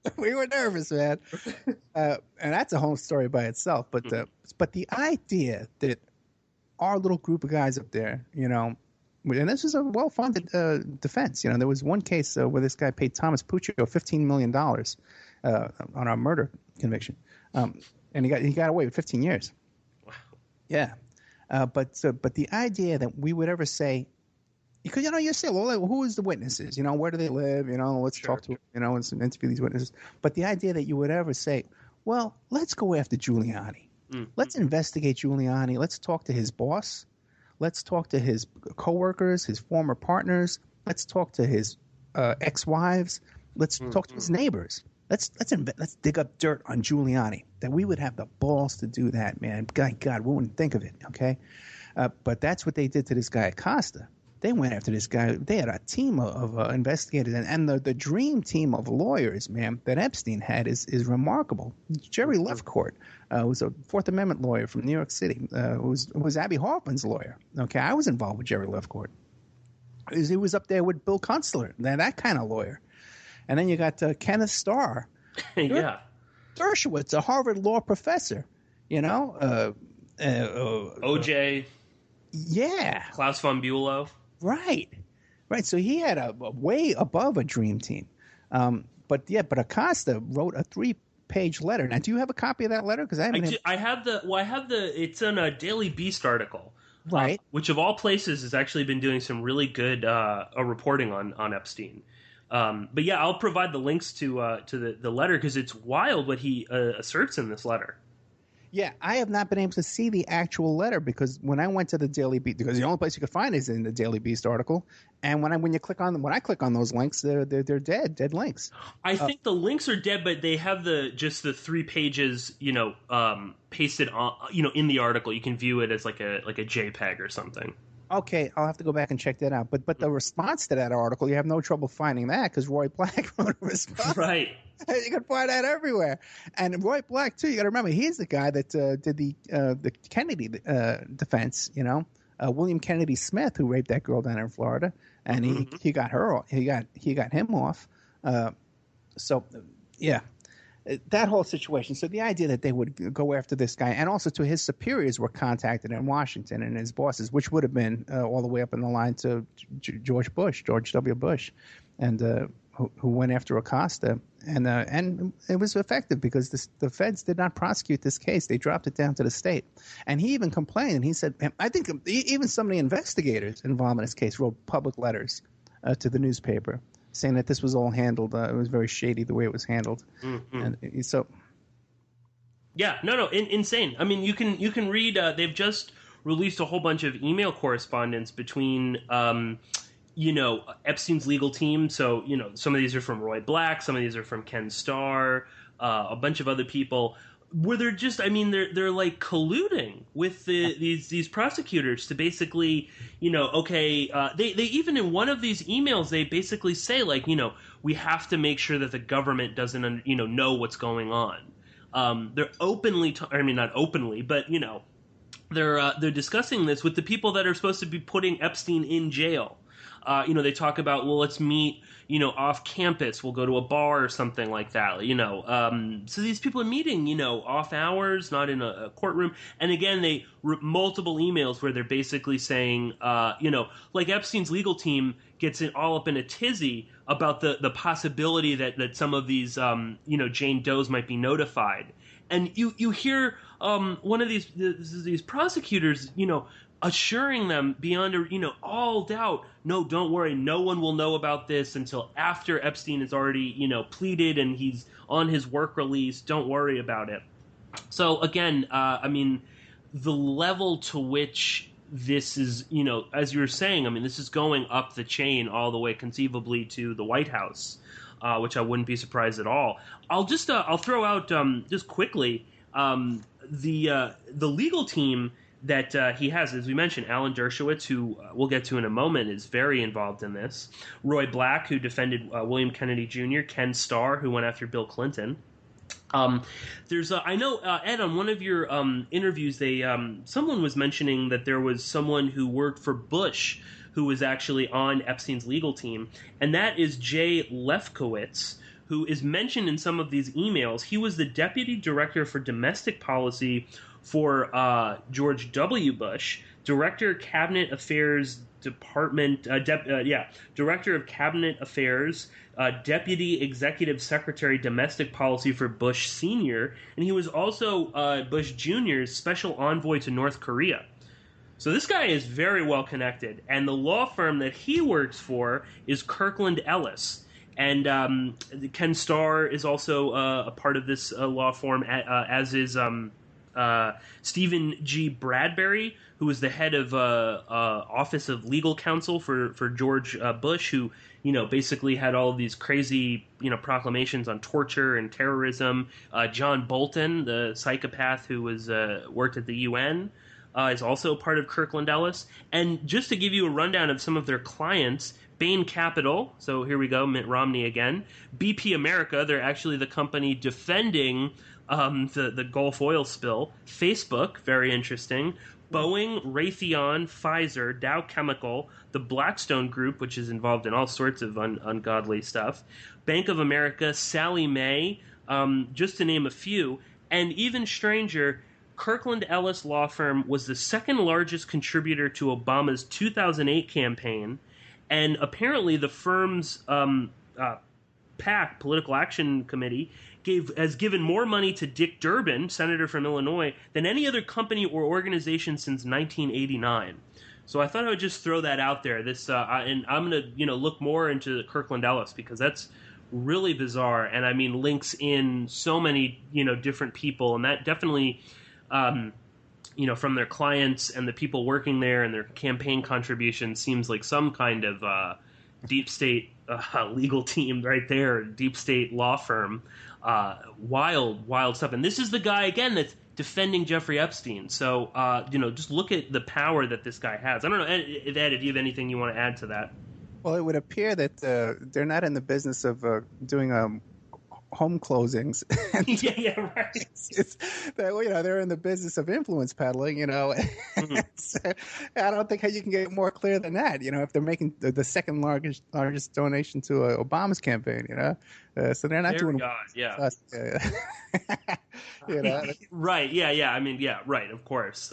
S3: nervous, man. And that's a whole story by itself. But the idea that our little group of guys up there, and this is a well-funded defense. There was one case where this guy paid Thomas Puccio $15 million on a murder conviction, and he got away with 15 years. Wow. Yeah, but the idea that we would ever say, because you say, well, who is the witnesses? Where do they live? Let's talk to them. And interview these witnesses. But the idea that you would ever say, well, let's go after Giuliani. Let's investigate Giuliani. Let's talk to his boss. Let's talk to his coworkers, his former partners. Let's talk to his ex-wives. Let's talk to his neighbors. Let's dig up dirt on Giuliani. That we would have the balls to do that, man. God, we wouldn't think of it, okay? But that's what they did to this guy Acosta. They went after this guy. They had a team of investigators, and the dream team of lawyers, man, that Epstein had is remarkable. Jerry Lefcourt was a Fourth Amendment lawyer from New York City. Was Abby Hoffman's lawyer. Okay, I was involved with Jerry Lefcourt. He was up there with Bill Kunstler, that kind of lawyer. And then you got Kenneth Starr.
S2: Yeah.
S3: Dershowitz, a Harvard law professor.
S2: OJ.
S3: Yeah.
S2: Klaus von Bülow.
S3: Right. So he had a way above a dream team. But Acosta wrote a 3-page letter. Now, do you have a copy of that letter? Because
S2: I have the. It's in a Daily Beast article,
S3: right?
S2: Which of all places has actually been doing some really good reporting on Epstein. But yeah, I'll provide the links to the letter because it's wild what he asserts in this letter.
S3: Yeah, I have not been able to see the actual letter because when I went to the Daily Beast, because the only place you could find is in the Daily Beast article, and when I click on those links, they're dead links.
S2: I think the links are dead, but they have just the 3 pages, pasted on, in the article. You can view it as like a JPEG or something.
S3: Okay, I'll have to go back and check that out. But the response to that article, you have no trouble finding that because Roy Black wrote a response.
S2: Right.
S3: You can find that everywhere. And Roy Black too. You got to remember, he's the guy that did the Kennedy defense. William Kennedy Smith, who raped that girl down in Florida, and he got him off. So yeah. That whole situation. So the idea that they would go after this guy, and also to his superiors were contacted in Washington, and his bosses, which would have been all the way up in the line to George W. Bush, and who went after Acosta, and it was effective because the feds did not prosecute this case. They dropped it down to the state, and he even complained. And he said, I think even some of the investigators involved in this case wrote public letters to the newspaper, saying that this was all handled. It was very shady the way it was handled, and so.
S2: Yeah, no, insane. I mean, you can read. They've just released a whole bunch of email correspondence between, Epstein's legal team. So some of these are from Roy Black, some of these are from Ken Starr, a bunch of other people. Where they're just, they're like colluding with these prosecutors to basically, they even in one of these emails, they basically say like, we have to make sure that the government doesn't, know what's going on. They're openly, not openly, but, they're discussing this with the people that are supposed to be putting Epstein in jail. They talk about, well, let's meet, off campus. We'll go to a bar or something like that. So these people are meeting, off hours, not in a courtroom. And again, they multiple emails where they're basically saying, like Epstein's legal team gets it all up in a tizzy about the possibility that some of these, Jane Does might be notified. And you hear one of these prosecutors, assuring them beyond all doubt, no, don't worry, no one will know about this until after Epstein is already pleaded and he's on his work release. Don't worry about it. So again, the level to which this is, as you were saying, this is going up the chain all the way conceivably to the White House, which I wouldn't be surprised at all. I'll throw out just quickly the legal team that he has, as we mentioned, Alan Dershowitz, who we'll get to in a moment, is very involved in this. Roy Black, who defended William Kennedy Jr., Ken Starr, who went after Bill Clinton. There's, I know, Ed, on one of your interviews, someone was mentioning that there was someone who worked for Bush who was actually on Epstein's legal team, and that is Jay Lefkowitz, who is mentioned in some of these emails. He was the deputy director for domestic policy for George W. Bush, Director of Cabinet Affairs Department, Director of Cabinet Affairs, Deputy Executive Secretary Domestic Policy for Bush Sr., and he was also Bush Jr.'s Special Envoy to North Korea. So this guy is very well connected, and the law firm that he works for is Kirkland Ellis. And Ken Starr is also a part of this law firm, as is Stephen G. Bradbury, who was the head of Office of Legal Counsel for George Bush, who basically had all of these crazy proclamations on torture and terrorism. John Bolton, the psychopath who was worked at the UN, is also part of Kirkland Ellis. And just to give you a rundown of some of their clients, Bain Capital, so here we go, Mitt Romney again. BP America, they're actually the company defending the Gulf oil spill. Facebook, very interesting. Boeing, Raytheon, Pfizer, Dow Chemical, the Blackstone Group, which is involved in all sorts of ungodly stuff. Bank of America, Sallie Mae, just to name a few. And even stranger, Kirkland Ellis Law Firm was the second largest contributor to Obama's 2008 campaign. And apparently the firm's PAC, Political Action Committee, has given more money to Dick Durbin, senator from Illinois, than any other company or organization since 1989. So I thought I would just throw that out there. And I'm going to look more into Kirkland Ellis because that's really bizarre, and links in so many different people, and that definitely from their clients and the people working there and their campaign contributions seems like some kind of deep state legal team right there, deep state law firm. Wild stuff. And this is the guy, again, that's defending Jeffrey Epstein. So, just look at the power that this guy has. I don't know, Ed, if you have anything you want to add to that.
S3: Well, it would appear that they're not in the business of doing home closings.
S2: Yeah, right.
S3: They're in the business of influence peddling.
S2: Mm-hmm.
S3: So, I don't think how you can get more clear than that. If they're making the second largest donation to Obama's campaign. So they're not doing.
S2: God, yeah. Right. Yeah. I mean, yeah. Right. Of course.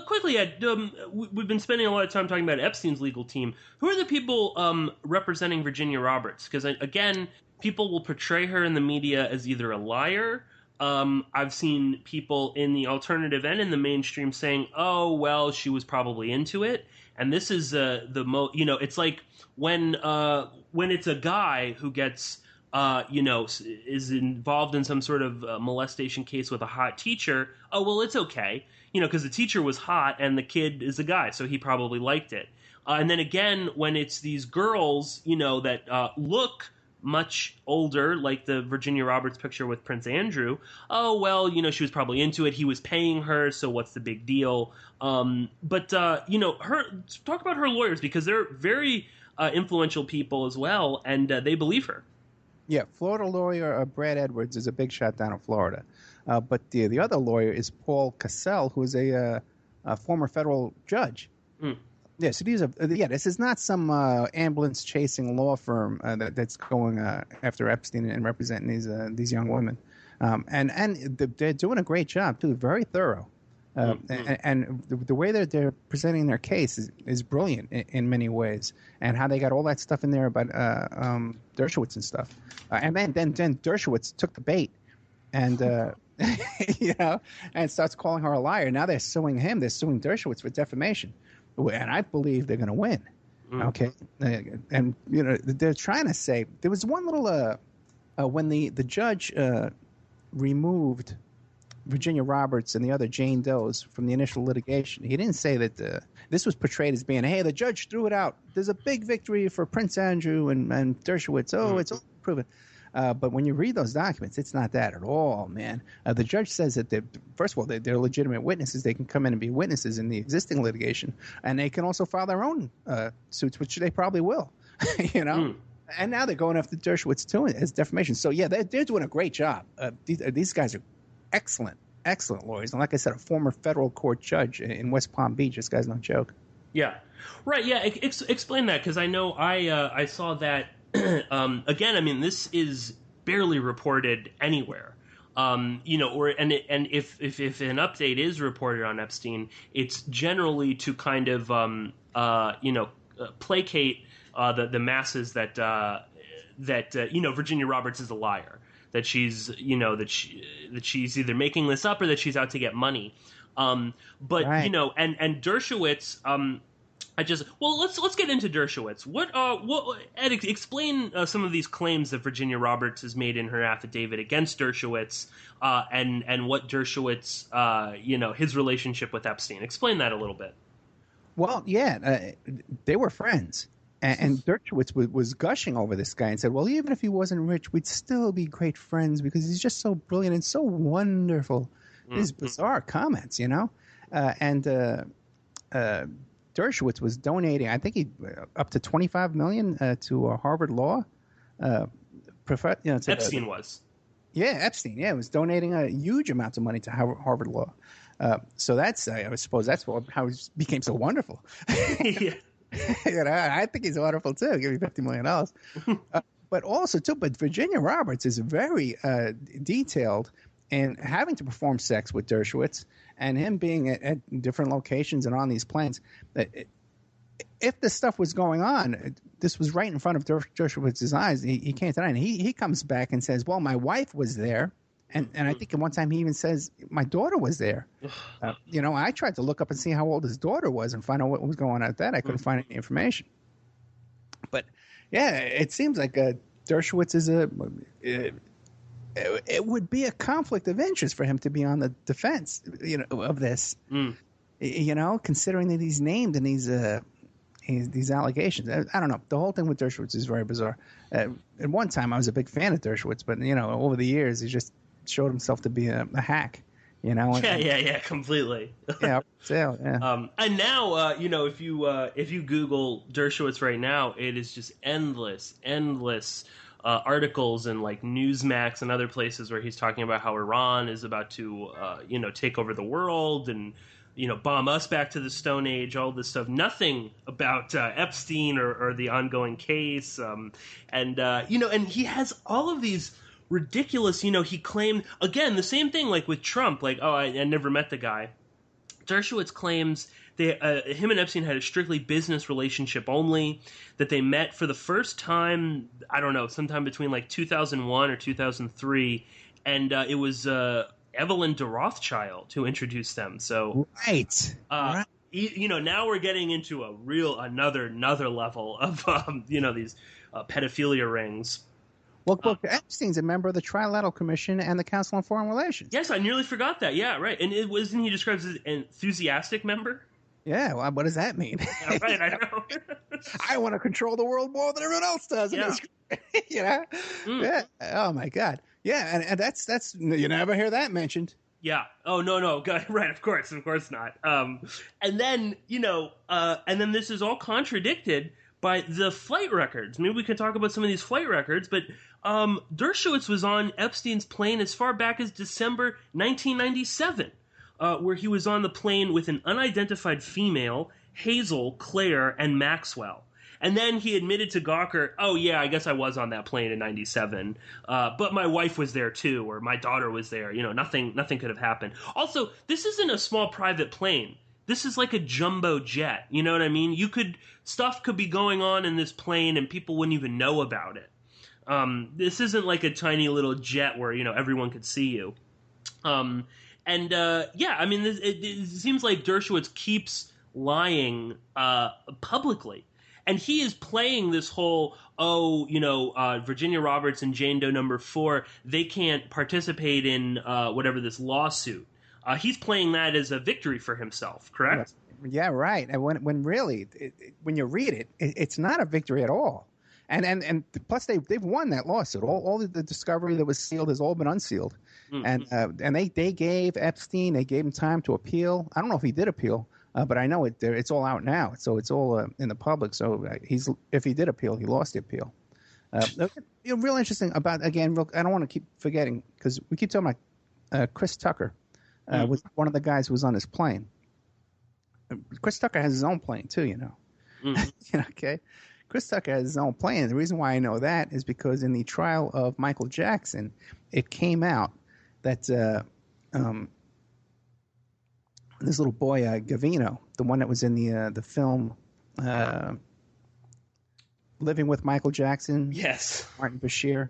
S2: Quickly, Ed, we've been spending a lot of time talking about Epstein's legal team. Who are the people representing Virginia Roberts? Because, again, people will portray her in the media as either a liar. I've seen people in the alternative and in the mainstream saying, oh, well, she was probably into it. And this is it's like when it's a guy who gets is involved in some sort of molestation case with a hot teacher. Oh, well, it's okay. Because the teacher was hot and the kid is a guy, so he probably liked it. And then again, when it's these girls, that look much older, like the Virginia Roberts picture with Prince Andrew, oh, well, she was probably into it. He was paying her, so what's the big deal? But talk about her lawyers, because they're very influential people as well, and they believe her.
S3: Yeah, Florida lawyer Brad Edwards is a big shot down in Florida. But the other lawyer is Paul Cassell, who is a former federal judge. Mm. Yeah, so this is not some ambulance-chasing law firm that's going after Epstein and representing these young women. And they're doing a great job, too, very thorough. And the way that they're presenting their case is brilliant in many ways, and how they got all that stuff in there about Dershowitz and stuff. And then Dershowitz took the bait and and starts calling her a liar. Now they're suing him. They're suing Dershowitz for defamation, and I believe they're going to win. Okay, and they're trying to say there was one little when the judge removed Virginia Roberts and the other Jane Does from the initial litigation. He didn't say that this was portrayed as being, hey, the judge threw it out. There's a big victory for Prince Andrew and Dershowitz. Oh, it's all proven. But when you read those documents, it's not that at all, man. The judge says that, first of all, they're legitimate witnesses. They can come in and be witnesses in the existing litigation. And they can also file their own suits, which they probably will, And now they're going after Dershowitz, too, as defamation. So, yeah, they're doing a great job. These guys are excellent lawyers. And like I said, a former federal court judge in West Palm Beach. This guy's no joke.
S2: Yeah. Right, yeah. Explain that, because I know I saw that. Again, I mean, this is barely reported anywhere. And if an update is reported on Epstein, it's generally to kind of placate the masses that Virginia Roberts is a liar, that she's that she's either making this up or that she's out to get money. Right. And Dershowitz. Let's get into Dershowitz. Ed, explain some of these claims that Virginia Roberts has made in her affidavit against Dershowitz, and what Dershowitz, his relationship with Epstein. Explain that a little bit.
S3: Well, yeah, they were friends, and Dershowitz was gushing over this guy and said, well, even if he wasn't rich, we'd still be great friends because he's just so brilliant and so wonderful. These bizarre comments, and Dershowitz was donating, I think up to $25 million to Harvard Law.
S2: Epstein was.
S3: Yeah, Epstein. Yeah, was donating a huge amount of money to Harvard Law. So that's, I suppose, that's how he became so wonderful.
S2: Yeah.
S3: I think he's wonderful too. Give me $50 million. But also too, Virginia Roberts is very detailed in having to perform sex with Dershowitz, and him being at different locations and on these planes. If this stuff was going on, this was right in front of Dershowitz's eyes. He can't deny it. He comes back and says, well, my wife was there. And I think at one time he even says, my daughter was there. I tried to look up and see how old his daughter was and find out what was going on with that. I couldn't find any information. But, yeah, it seems like Dershowitz is it would be a conflict of interest for him to be on the defense, of this. Considering that he's named in these allegations. I don't know. The whole thing with Dershowitz is very bizarre. At one time, I was a big fan of Dershowitz, but over the years, he just showed himself to be a hack.
S2: Yeah, completely.
S3: Yeah.
S2: And now, if you Google Dershowitz right now, it is just endless articles and like Newsmax and other places where he's talking about how Iran is about to, take over the world and, bomb us back to the Stone Age, all this stuff. Nothing about Epstein or the ongoing case. And he has all of these ridiculous, he claimed, again, the same thing like with Trump, like, oh, I never met the guy. Dershowitz claims him and Epstein had a strictly business relationship only, that they met for the first time, I don't know, sometime between like 2001 or 2003, and it was Evelyn de Rothschild who introduced them. So,
S3: right.
S2: Now we're getting into another level of, these pedophilia rings.
S3: Well, Epstein's a member of the Trilateral Commission and the Council on Foreign Relations.
S2: Yes, I nearly forgot that. Yeah, right. And wasn't he described as an enthusiastic member?
S3: Yeah, well, what does that mean?
S2: Yeah, right, I know.
S3: I want to control the world more than everyone else does.
S2: Yeah.
S3: Yeah. Oh, my God. Yeah, and that's you never hear that mentioned.
S2: Yeah. Oh, no. Right, of course not. And then, and then this is all contradicted by the flight records. Maybe we could talk about some of these flight records, but Dershowitz was on Epstein's plane as far back as December 1997, where he was on the plane with an unidentified female, Hazel, Claire, and Maxwell. And then he admitted to Gawker, oh, yeah, I guess I was on that plane in 97, but my wife was there too, or my daughter was there. Nothing could have happened. Also, this isn't a small private plane. This is like a jumbo jet. You know what I mean? Stuff could be going on in this plane and people wouldn't even know about it. This isn't like a tiny little jet where, everyone could see you. It seems like Dershowitz keeps lying publicly. And he is playing this whole, Virginia Roberts and Jane Doe number 4, they can't participate in whatever this lawsuit. He's playing that as a victory for himself, correct?
S3: Yeah, right. And when really, when you read it, it's not a victory at all. And plus they've won that lawsuit. All the discovery that was sealed has all been unsealed. Mm-hmm. And they gave Epstein, they gave him time to appeal. I don't know if he did appeal, but I know it's all out now. So it's all in the public. So if he did appeal, he lost the appeal. Real interesting about, again, I don't want to keep forgetting because we keep talking about Chris Tucker. Was one of the guys who was on his plane. Chris Tucker has his own plane too, Mm-hmm. Okay, Chris Tucker has his own plane. And the reason why I know that is because in the trial of Michael Jackson, it came out that this little boy Gavino, the one that was in the film Living with Michael Jackson,
S2: yes,
S3: Martin Bashir.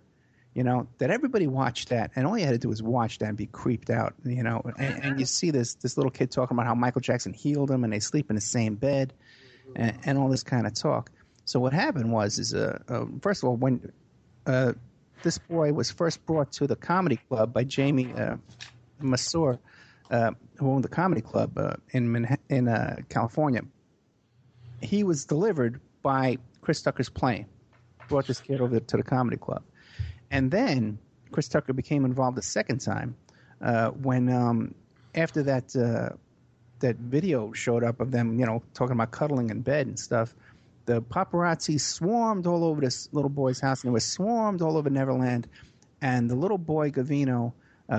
S3: That everybody watched that, and all you had to do was watch that and be creeped out, and you see this little kid talking about how Michael Jackson healed him and they sleep in the same bed and all this kind of talk. So what happened was, first of all, when this boy was first brought to the comedy club by Jamie Masur, who owned the comedy club in California, he was delivered by Chris Tucker's plane, brought this kid over to the comedy club. And then Chris Tucker became involved a second time when after that video showed up of them, talking about cuddling in bed and stuff. The paparazzi swarmed all over this little boy's house, and they were swarmed all over Neverland. And the little boy Gavino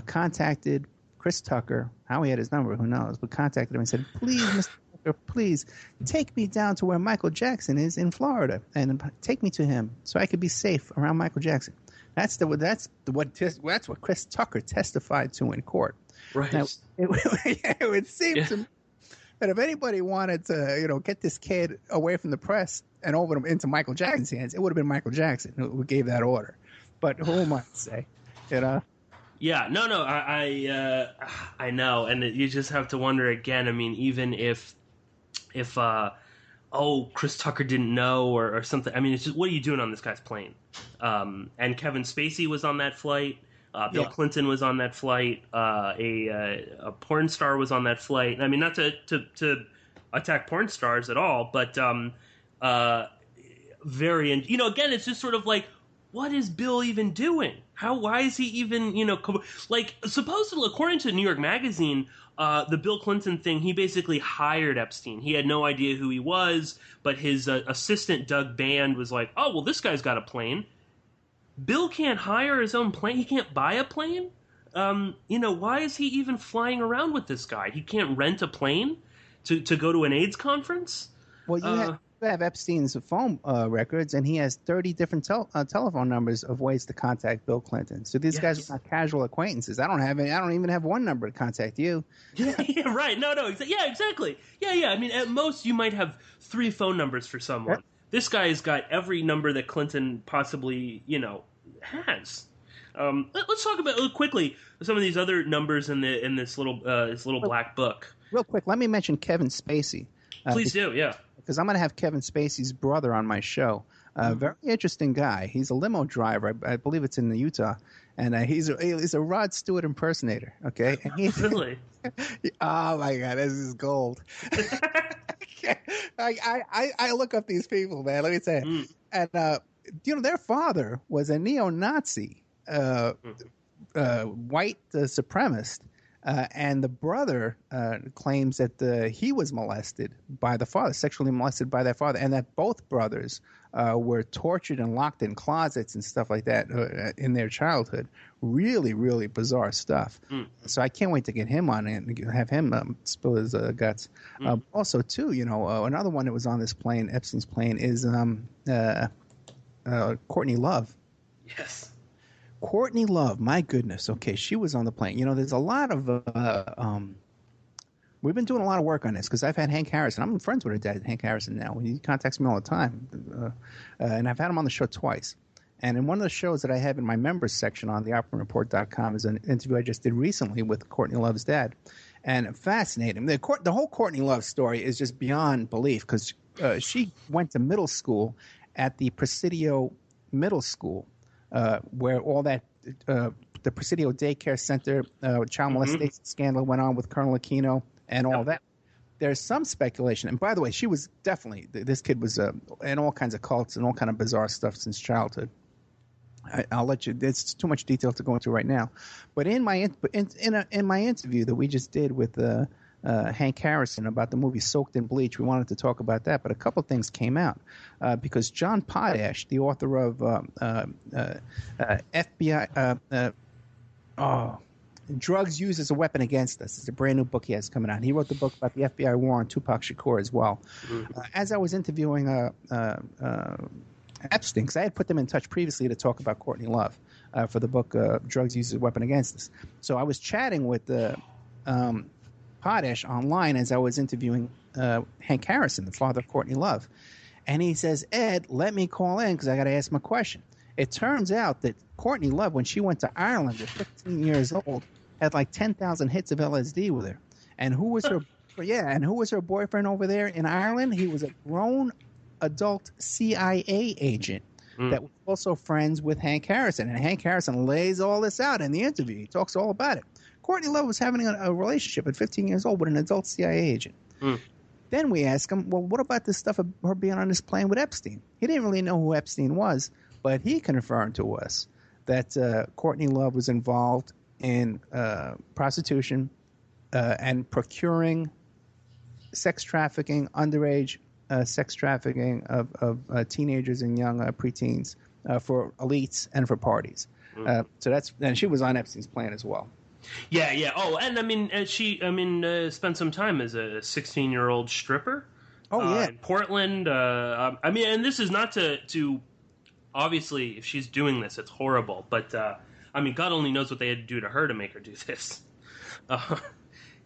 S3: contacted Chris Tucker. How he had his number, who knows? But contacted him and said, "Please, Mr. Tucker, please take me down to where Michael Jackson is in Florida, and take me to him so I could be safe around Michael Jackson." That's what Chris Tucker testified to in court.
S2: Right.
S3: Now, it would seem to me that if anybody wanted to, get this kid away from the press and over into Michael Jackson's hands, it would have been Michael Jackson who gave that order. But who am I to say?
S2: Yeah. No. I know, and you just have to wonder again. I mean, even if Chris Tucker didn't know or something. I mean, it's just, what are you doing on this guy's plane? And Kevin Spacey was on that flight. Bill Clinton was on that flight. A porn star was on that flight. I mean, not to attack porn stars at all, but very, again, it's just sort of like, what is Bill even doing? Why is he even, supposedly, according to New York Magazine, the Bill Clinton thing, he basically hired Epstein. He had no idea who he was, but his assistant, Doug Band, was like, oh, well, this guy's got a plane. Bill can't hire his own plane. He can't buy a plane. Why is he even flying around with this guy? He can't rent a plane to go to an AIDS conference?
S3: Well, you have Epstein's phone records, and he has 30 different telephone numbers of ways to contact Bill Clinton. So these guys are not casual acquaintances. I don't even have one number to contact you.
S2: Yeah, right. No. Yeah, exactly. Yeah. I mean, at most, you might have 3 phone numbers for someone. Yep. This guy's got every number that Clinton possibly, has. Let's talk about quickly some of these other numbers in this little black book.
S3: Real quick, let me mention Kevin Spacey.
S2: Please do, yeah.
S3: Because I'm going to have Kevin Spacey's brother on my show. Very interesting guy. He's a limo driver. I believe it's in Utah, and he's a Rod Stewart impersonator. Okay, and
S2: really?
S3: Oh my God, this is gold. I look up these people, man. Let me tell you. And their father was a neo-Nazi, white supremacist. And the brother claims that he was molested by the father, sexually molested by their father, and that both brothers were tortured and locked in closets and stuff like that in their childhood. Really, really bizarre stuff. So I can't wait to get him on and have him spill his guts. Also, too, another one that was on this plane, Epstein's plane, is Courtney Love.
S2: Yes.
S3: Courtney Love, my goodness. Okay, she was on the plane. There's a lot of we've been doing a lot of work on this because I've had Hank Harrison. I'm friends with her dad, Hank Harrison, now. He contacts me all the time. And I've had him on the show twice. And in one of the shows that I have in my members section on the OppermanReport.com is an interview I just did recently with Courtney Love's dad. And fascinating. The whole Courtney Love story is just beyond belief because she went to middle school at the Presidio Middle School. Where all that the Presidio Daycare Center child molestation scandal went on with Colonel Aquino and all that. There's some speculation, and by the way, she was definitely this kid was in all kinds of cults and all kind of bizarre stuff since childhood. I'll let you. There's too much detail to go into right now, but in my interview that we just did with Hank Harrison about the movie Soaked in Bleach, we wanted to talk about that, but a couple of things came out because John Potash, the author of FBI Drugs Used as a Weapon Against Us, it's a brand new book he has coming out. He wrote the book about the FBI war on Tupac Shakur as well. As I was interviewing Epstein, because I had put them in touch previously to talk about Courtney Love for the book Drugs Used as a Weapon Against Us. So I was chatting with Potash online as I was interviewing Hank Harrison, the father of Courtney Love. And he says, Ed, let me call in because I got to ask him a question. It turns out that Courtney Love, when she went to Ireland at 15 years old, had like 10,000 hits of LSD with her. And who was her boyfriend over there in Ireland? He was a grown adult CIA agent that was also friends with Hank Harrison. And Hank Harrison lays all this out in the interview. He talks all about it. Courtney Love was having a relationship at 15 years old with an adult CIA agent. Then we ask him, well, what about this stuff of her being on this plane with Epstein? He didn't really know who Epstein was, but he confirmed to us that Courtney Love was involved in prostitution and procuring sex trafficking, underage sex trafficking of teenagers and young preteens for elites and for parties. And she was on Epstein's plane as well.
S2: Yeah. Oh, and I mean, she spent some time as a 16-year-old stripper. In Portland. I mean, and this is not to obviously, if she's doing this, it's horrible. But I mean, God only knows what they had to do to her to make her do this. And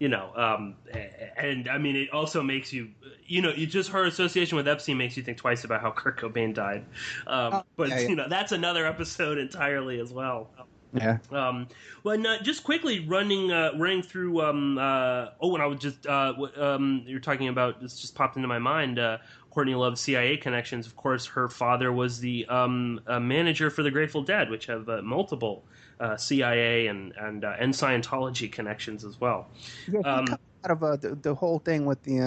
S2: I mean, it also makes you just her association with Epstein makes you think twice about how Kurt Cobain died. That's another episode entirely as well.
S3: Yeah.
S2: Well, just quickly running through. And I was just you're talking about. This just popped into my mind. Courtney Love's CIA connections. Of course, her father was the manager for the Grateful Dead, which have multiple CIA and Scientology connections as well.
S3: Yeah, he comes out of the whole thing with the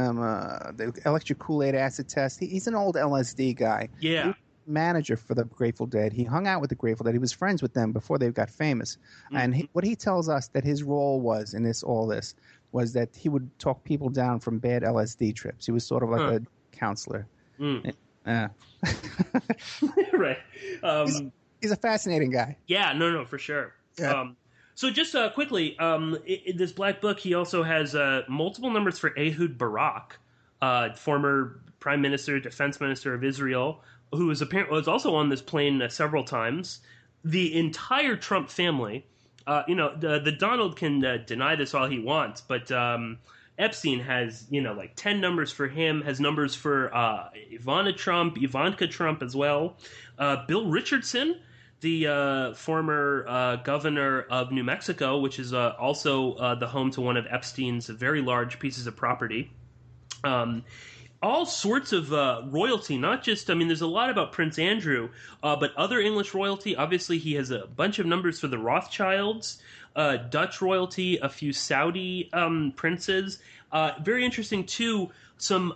S3: electric Kool-Aid acid test. He's an old LSD guy.
S2: Yeah.
S3: He was manager for the Grateful Dead. He hung out with the Grateful Dead. He was friends with them before they got famous. Mm-hmm. And what he tells us that his role was in all this was that he would talk people down from bad LSD trips. He was sort of like a counselor.
S2: Mm.
S3: Yeah.
S2: Right.
S3: He's a fascinating guy.
S2: Yeah, no, for sure.
S3: Yeah.
S2: So just quickly, in this Black Book, he also has multiple numbers for Ehud Barak, former prime minister, defense minister of Israel, who was also on this plane several times. The entire Trump family, the Donald can deny this all he wants, but Epstein has, like 10 numbers for him, has numbers for Ivanka Trump as well. Bill Richardson, the former governor of New Mexico, which is also the home to one of Epstein's very large pieces of property. All sorts of royalty, not just, there's a lot about Prince Andrew, but other English royalty. Obviously, he has a bunch of numbers for the Rothschilds, Dutch royalty, a few Saudi princes. Very interesting, too, some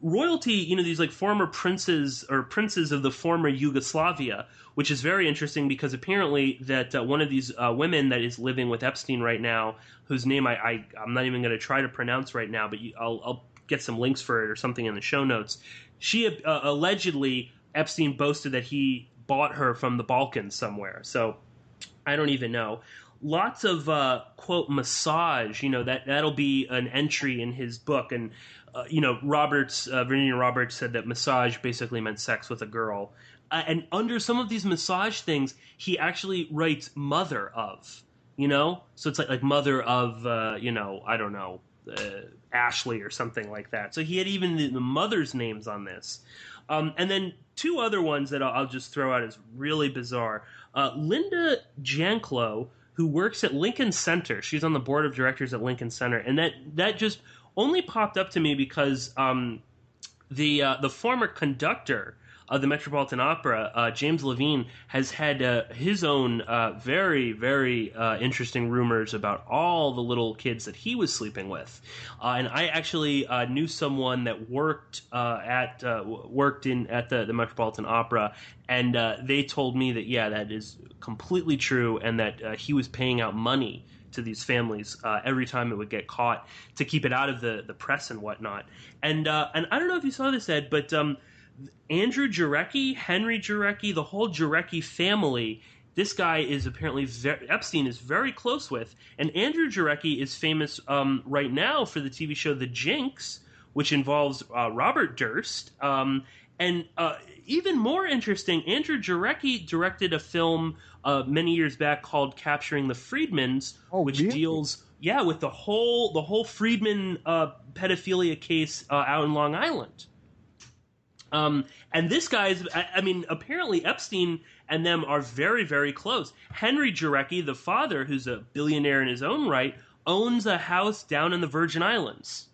S2: royalty, these like former princes or princes of the former Yugoslavia, which is very interesting because apparently that one of these women that is living with Epstein right now, whose name I'm not even going to try to pronounce right now, but I'll get some links for it or something in the show notes. She allegedly, Epstein boasted that he bought her from the Balkans somewhere. So I don't even know. Lots of, quote, massage, that'll be an entry in his book. And, Virginia Roberts said that massage basically meant sex with a girl. And under some of these massage things, he actually writes mother of, So it's like mother of, I don't know, Ashley or something like that. So he had even the mother's names on this. And then two other ones that I'll just throw out as really bizarre. Linda Janklow, who works at Lincoln Center. She's on the board of directors at Lincoln Center. And that just only popped up to me because the former conductor of the Metropolitan Opera, James Levine, has had his own very, very interesting rumors about all the little kids that he was sleeping with. And I actually knew someone that worked at the Metropolitan Opera, and they told me that, that is completely true, and that he was paying out money to these families every time it would get caught to keep it out of the press and whatnot. And I don't know if you saw this, Ed, but Andrew Jarecki, Henry Jarecki, the whole Jarecki family, this guy is apparently Epstein is very close with. And Andrew Jarecki is famous right now for the TV show The Jinx, which involves Robert Durst. And even more interesting, Andrew Jarecki directed a film many years back called Capturing the Friedmans, which deals with the whole Friedman pedophilia case out in Long Island. And this guy's, apparently Epstein and them are very, very close. Henry Jarecki, the father, who's a billionaire in his own right, owns a house down in the Virgin Islands.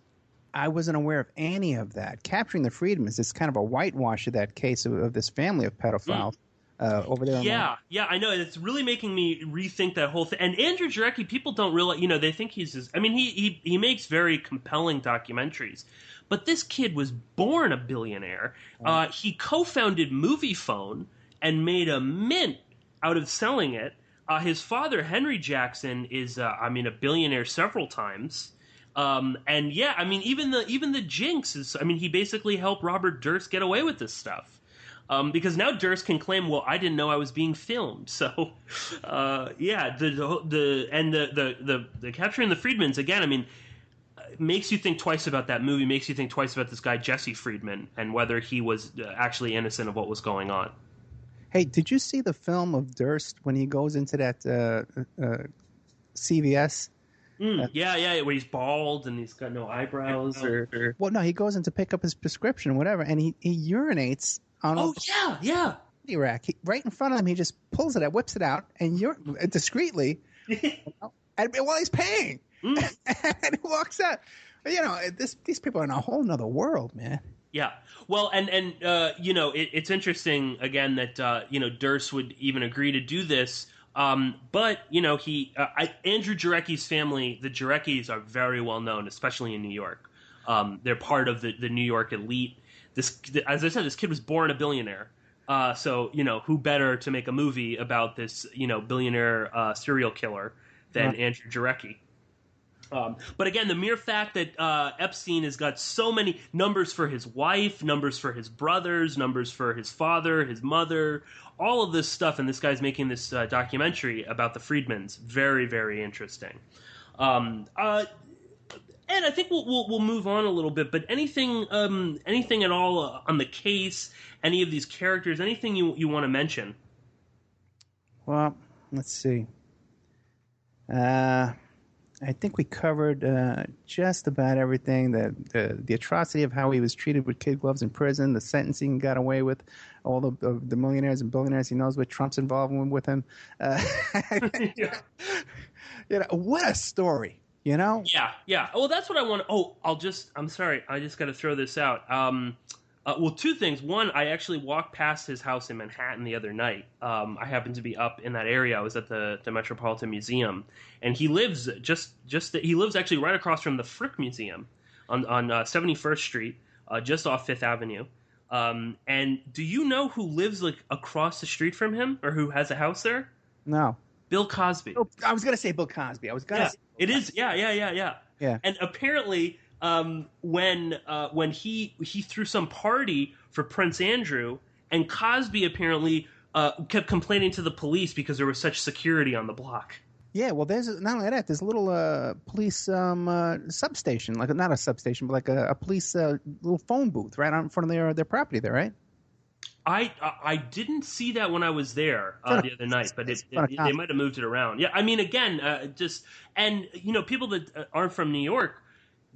S3: I wasn't aware of any of that. Capturing the Friedmans is kind of a whitewash of that case of this family of pedophiles over there.
S2: Yeah, I know. It's really making me rethink that whole thing. And Andrew Jarecki, people don't realize, they think he's just, he makes very compelling documentaries. But this kid was born a billionaire. He co-founded Moviefone and made a mint out of selling it. His father, Henry Jackson, is, a billionaire several times. Even the Jinx is, he basically helped Robert Durst get away with this stuff. Because now Durst can claim, well, I didn't know I was being filmed. So, the Capturing the Friedmans, again, makes you think twice about that movie, makes you think twice about this guy, Jesse Friedman, and whether he was actually innocent of what was going on.
S3: Hey, did you see the film of Durst when he goes into that CVS?
S2: Where he's bald and he's got no eyebrows.
S3: Well, no, he goes in to pick up his prescription or whatever, and he urinates on...
S2: Oh, yeah.
S3: candy rack. Right in front of him, he just pulls it out, whips it out, and you're discreetly, and while he's paying, and he walks out. These people are in a whole nother world, man.
S2: Yeah. Well, and it's interesting again that Durst would even agree to do this. But Andrew Jarecki's family, the Jareckis, are very well known, especially in New York. They're part of the New York elite. As I said, this kid was born a billionaire. So who better to make a movie about this billionaire serial killer than Andrew Jarecki? But again, the mere fact that Epstein has got so many numbers for his wife, numbers for his brothers, numbers for his father, his mother, all of this stuff, and this guy's making this documentary about the Friedmans. Very, very interesting. And I think we'll move on a little bit. But anything at all on the case, any of these characters, anything you want to mention?
S3: Well, let's see. I think we covered just about everything. The atrocity of how he was treated with kid gloves in prison, the sentencing he got away with, all the millionaires and billionaires he knows with, Trump's involvement with him. What a story. Yeah.
S2: Well, that's what I want. I'm sorry. I just got to throw this out. Well, two things. One, I actually walked past his house in Manhattan the other night. I happened to be up in that area. I was at the Metropolitan Museum, and he lives he lives actually right across from the Frick Museum on 71st Street, just off Fifth Avenue. And do you know who lives like across the street from him, or who has a house there?
S3: No.
S2: Bill Cosby.
S3: Oh, I was going to say Bill Cosby.
S2: It is. Yeah. And apparently, when he threw some party for Prince Andrew, and Cosby apparently kept complaining to the police because there was such security on the block.
S3: Yeah, well, there's not only that. There's a little police substation, like not a substation, but like a police little phone booth right out in front of their property there, right?
S2: I didn't see that when I was there the other night, but they might have moved it around. Yeah, I mean, again, people that aren't from New York,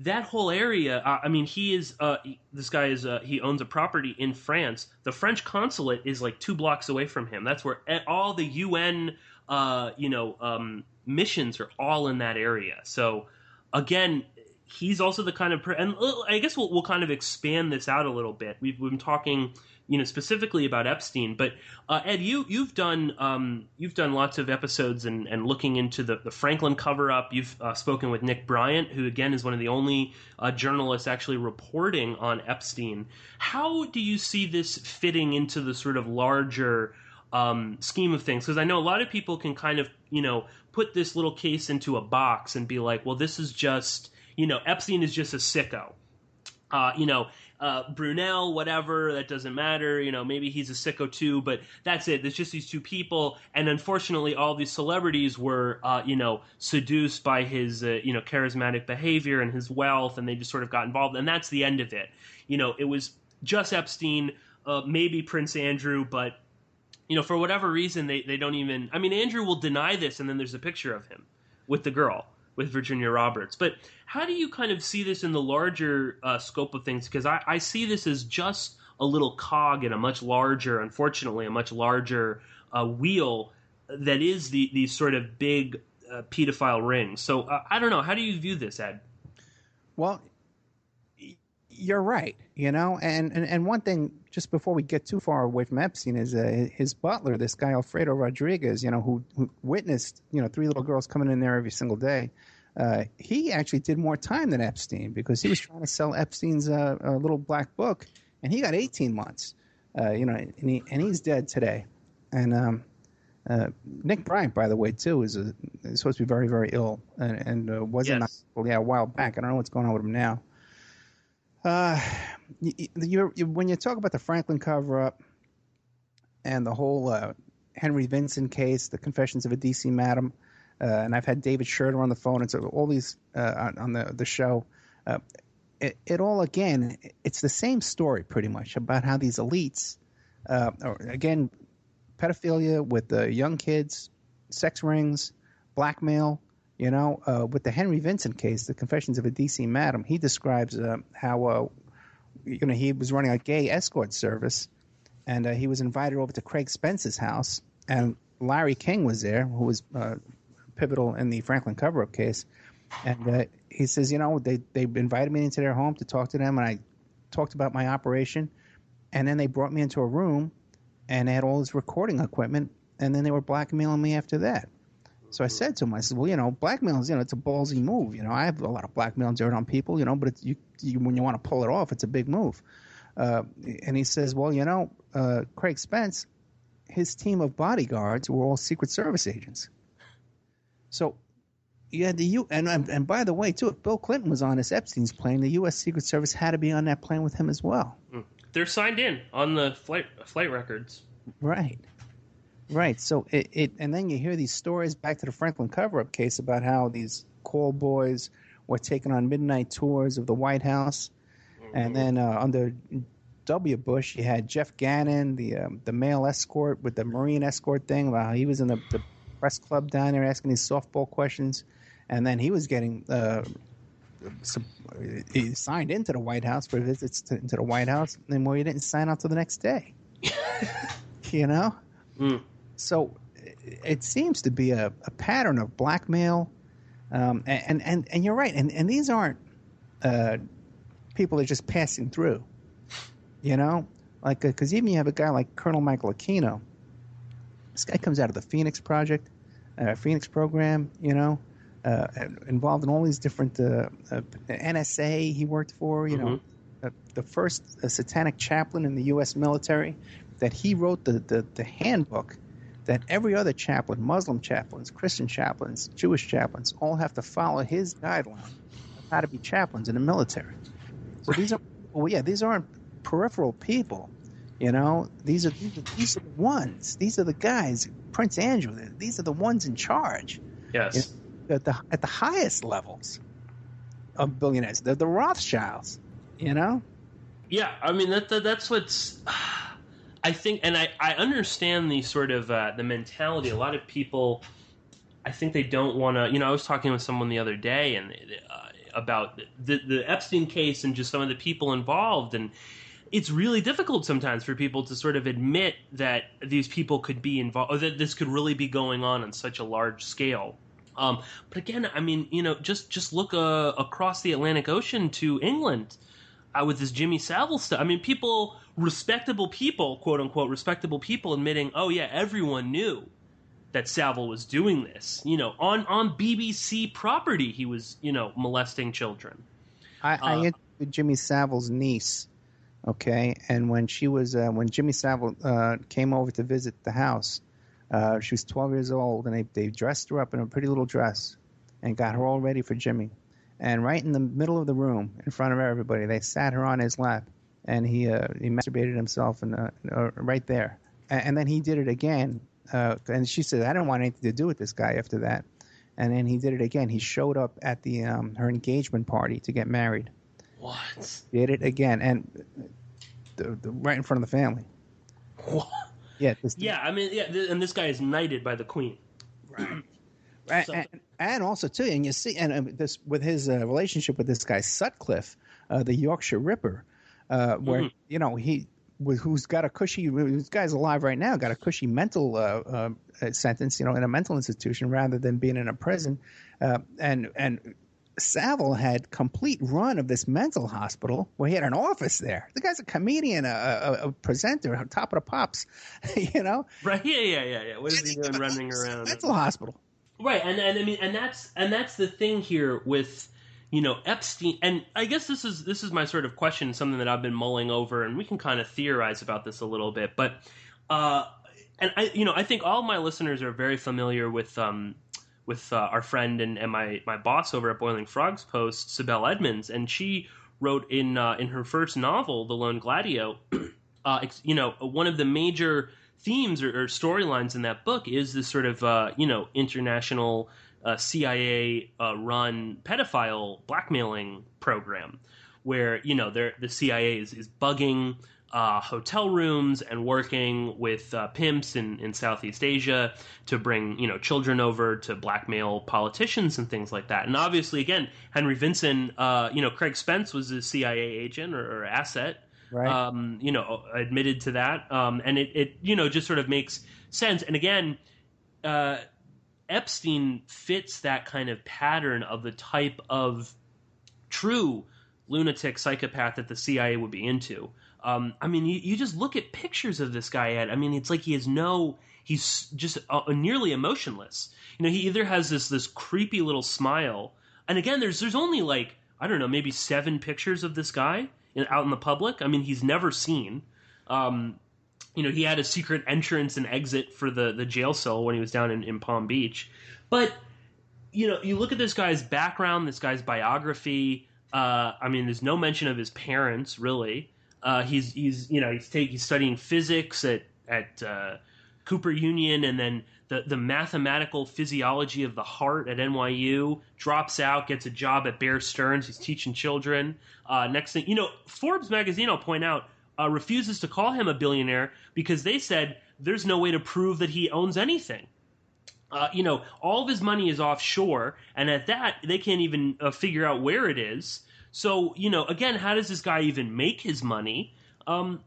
S2: that whole area. I mean, he owns a property in France. The French consulate is like 2 blocks away from him. That's where all the UN, missions are all in that area. So, again, he's also the kind of and I guess we'll kind of expand this out a little bit. We've been talking, specifically about Epstein, but Ed, you've done lots of episodes and looking into the Franklin cover-up. You've spoken with Nick Bryant, who again is one of the only journalists actually reporting on Epstein. How do you see this fitting into the sort of larger scheme of things? Because I know a lot of people can kind of put this little case into a box and be like, well, this is just Epstein is just a sicko. Brunel, whatever, that doesn't matter. Maybe he's a sicko too, but that's it. There's just these two people. And unfortunately, all these celebrities were, seduced by his, charismatic behavior and his wealth, and they just sort of got involved. And that's the end of it. It was just Epstein, maybe Prince Andrew, but, for whatever reason, they don't even, Andrew will deny this, and then there's a picture of him with the girl, with Virginia Roberts. But how do you kind of see this in the larger scope of things? Because I see this as just a little cog in a much larger, unfortunately, a much larger wheel that is these sort of big pedophile rings. So I don't know. How do you view this, Ed?
S3: Well, you're right, and one thing, just before we get too far away from Epstein, is his butler, this guy Alfredo Rodriguez, who witnessed 3 little girls coming in there every single day. He actually did more time than Epstein because he was trying to sell Epstein's little black book, and he got 18 months. And he's dead today. And Nick Bryant, by the way, too, is supposed to be very, very ill and was in the hospital a while back. I don't know what's going on with him now. When you talk about the Franklin cover-up and the whole Henry Vincent case, the Confessions of a D.C. Madam, and I've had David Schroeder on the phone, and so all these on the show, it all, again, it's the same story pretty much about how these elites, again, pedophilia with young kids, sex rings, blackmail. With the Henry Vincent case, the Confessions of a D.C. Madam, he describes how he was running a gay escort service, and he was invited over to Craig Spence's house, and Larry King was there, who was pivotal in the Franklin cover-up case. And he says, they invited me into their home to talk to them, and I talked about my operation. And then they brought me into a room, and they had all this recording equipment, and then they were blackmailing me after that. So I said to him, I said, well, blackmail is, it's a ballsy move. I have a lot of blackmail dirt on people, but it's, when you want to pull it off, it's a big move. And he says, well, Craig Spence, his team of bodyguards were all Secret Service agents. So you had and by the way, too, if Bill Clinton was on this Epstein's plane, the U.S. Secret Service had to be on that plane with him as well.
S2: They're signed in on the flight records.
S3: Right. So and then you hear these stories back to the Franklin cover-up case about how these call boys were taking on midnight tours of the White House. And then under W. Bush, you had Jeff Gannon, the male escort with the Marine escort thing. About how he was in the press club down there asking these softball questions. And then he was getting he signed into the White House for visits into the White House. And he didn't sign out till the next day. So it seems to be a pattern of blackmail. And you're right. And these aren't people that are just passing through, because even you have a guy like Colonel Michael Aquino. This guy comes out of the Phoenix Project, Phoenix program, involved in all these different NSA he worked for, the first satanic chaplain in the U.S. military, that he wrote the handbook that every other chaplain, Muslim chaplains, Christian chaplains, Jewish chaplains, all have to follow his guideline of how to be chaplains in the military. So these aren't peripheral people, These are the ones. These are the guys. Prince Andrew. These are the ones in charge.
S2: Yes.
S3: At the highest levels of billionaires. They're the Rothschilds.
S2: Yeah, I mean that's what's. I think, and I understand the sort of the mentality. A lot of people, I think they don't want to. I was talking with someone the other day and about the Epstein case and just some of the people involved, and it's really difficult sometimes for people to sort of admit that these people could be involved, or that this could really be going on such a large scale. But again, I mean, just look across the Atlantic Ocean to England with this Jimmy Savile stuff. I mean, respectable people, quote unquote, respectable people admitting, oh yeah, everyone knew that Savile was doing this. On BBC property, he was, molesting children.
S3: I interviewed Jimmy Savile's niece. Okay, and when Jimmy Savile came over to visit the house, she was 12 years old, and they dressed her up in a pretty little dress and got her all ready for Jimmy. And right in the middle of the room, in front of everybody, they sat her on his lap, and he masturbated himself right there. And then he did it again, and she said, I didn't want anything to do with this guy after that. And then he did it again. He showed up at her engagement party to get married.
S2: What?
S3: Did it again, and right in front of the family.
S2: What?
S3: Yeah.
S2: And this guy is knighted by the Queen.
S3: Right.
S2: So,
S3: and also too, and you see, and this with his relationship with this guy Sutcliffe, the Yorkshire Ripper, where who's got a cushy. This guy's alive right now. Got a cushy mental sentence, in a mental institution rather than being in a prison, and Savile had complete run of this mental hospital where he had an office there. The guy's a comedian, a presenter, on top of the pops,
S2: Right? Yeah. What is he doing running around?
S3: Mental hospital.
S2: Right, and I mean, and that's the thing here with Epstein. And I guess this is my sort of question, something that I've been mulling over, and we can kind of theorize about this a little bit. But and I think all my listeners are very familiar with our friend and my boss over at Boiling Frogs Post, Sibel Edmonds, and she wrote in her first novel, The Lone Gladio, one of the major themes or storylines in that book is this sort of international CIA run pedophile blackmailing program, where the CIA is bugging hotel rooms and working with pimps in Southeast Asia to bring children over to blackmail politicians and things like that. And obviously, again, Henry Vinson, Craig Spence was a CIA agent or asset
S3: Right.
S2: admitted to that. And it just sort of makes sense. And again, Epstein fits that kind of pattern of the type of true lunatic psychopath that the CIA would be into. You just look at pictures of this guy, Ed. I mean, it's like he's just nearly emotionless. He either has this creepy little smile, and again, there's only like, I don't know, maybe 7 pictures of this guy out in the public. I mean, he's never seen. He had a secret entrance and exit for the jail cell when he was down in Palm Beach. But, you look at this guy's background, this guy's biography. There's no mention of his parents, really. He's studying physics at Cooper Union, and then the mathematical physiology of the heart at NYU, drops out, gets a job at Bear Stearns. He's teaching children. Next thing, Forbes magazine, I'll point out, refuses to call him a billionaire because they said there's no way to prove that he owns anything. All of his money is offshore, and at that, they can't even figure out where it is. So, again, how does this guy even make his money?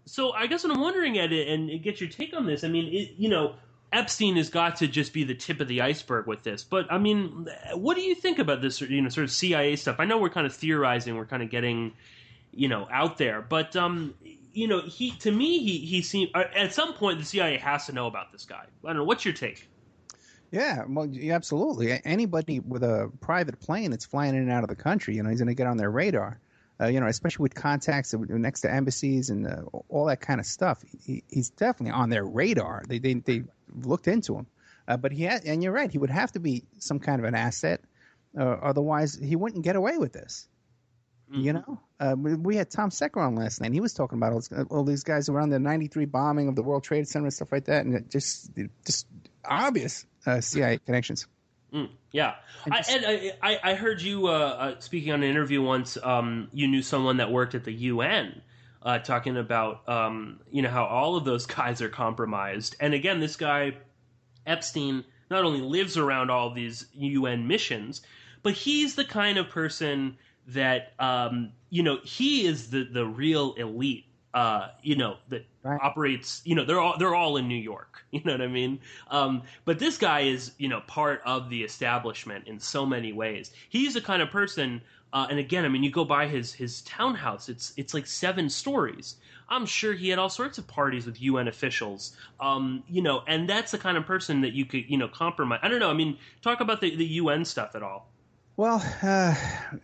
S2: So I guess what I'm wondering at it, and get your take on this, Epstein has got to just be the tip of the iceberg with this. But, what do you think about this, sort of CIA stuff? I know we're kind of theorizing, we're kind of getting, out there. But, he seemed, at some point, the CIA has to know about this guy. I don't know. What's your take?
S3: Yeah, well, absolutely. Anybody with a private plane that's flying in and out of the country, he's going to get on their radar. Especially with contacts next to embassies and all that kind of stuff. He's definitely on their radar. They looked into him. But and you're right, he would have to be some kind of an asset. Otherwise, he wouldn't get away with this. Mm-hmm. We had Tom Secker on last night. And he was talking about all these guys around the 93 bombing of the World Trade Center and stuff like that. And it just obvious CIA connections.
S2: Yeah. I heard you speaking on an interview once. You knew someone that worked at the UN talking about, how all of those guys are compromised. And again, this guy, Epstein, not only lives around all these UN missions, but he's the kind of person that, he is the real elite. That right. Operates, they're all in New York, you know what I mean? But this guy is, part of the establishment in so many ways. He's the kind of person, and again, you go by his townhouse, it's like 7 stories. I'm sure he had all sorts of parties with UN officials, and that's the kind of person that you could, compromise. I don't know. Talk about the UN stuff at all.
S3: Well,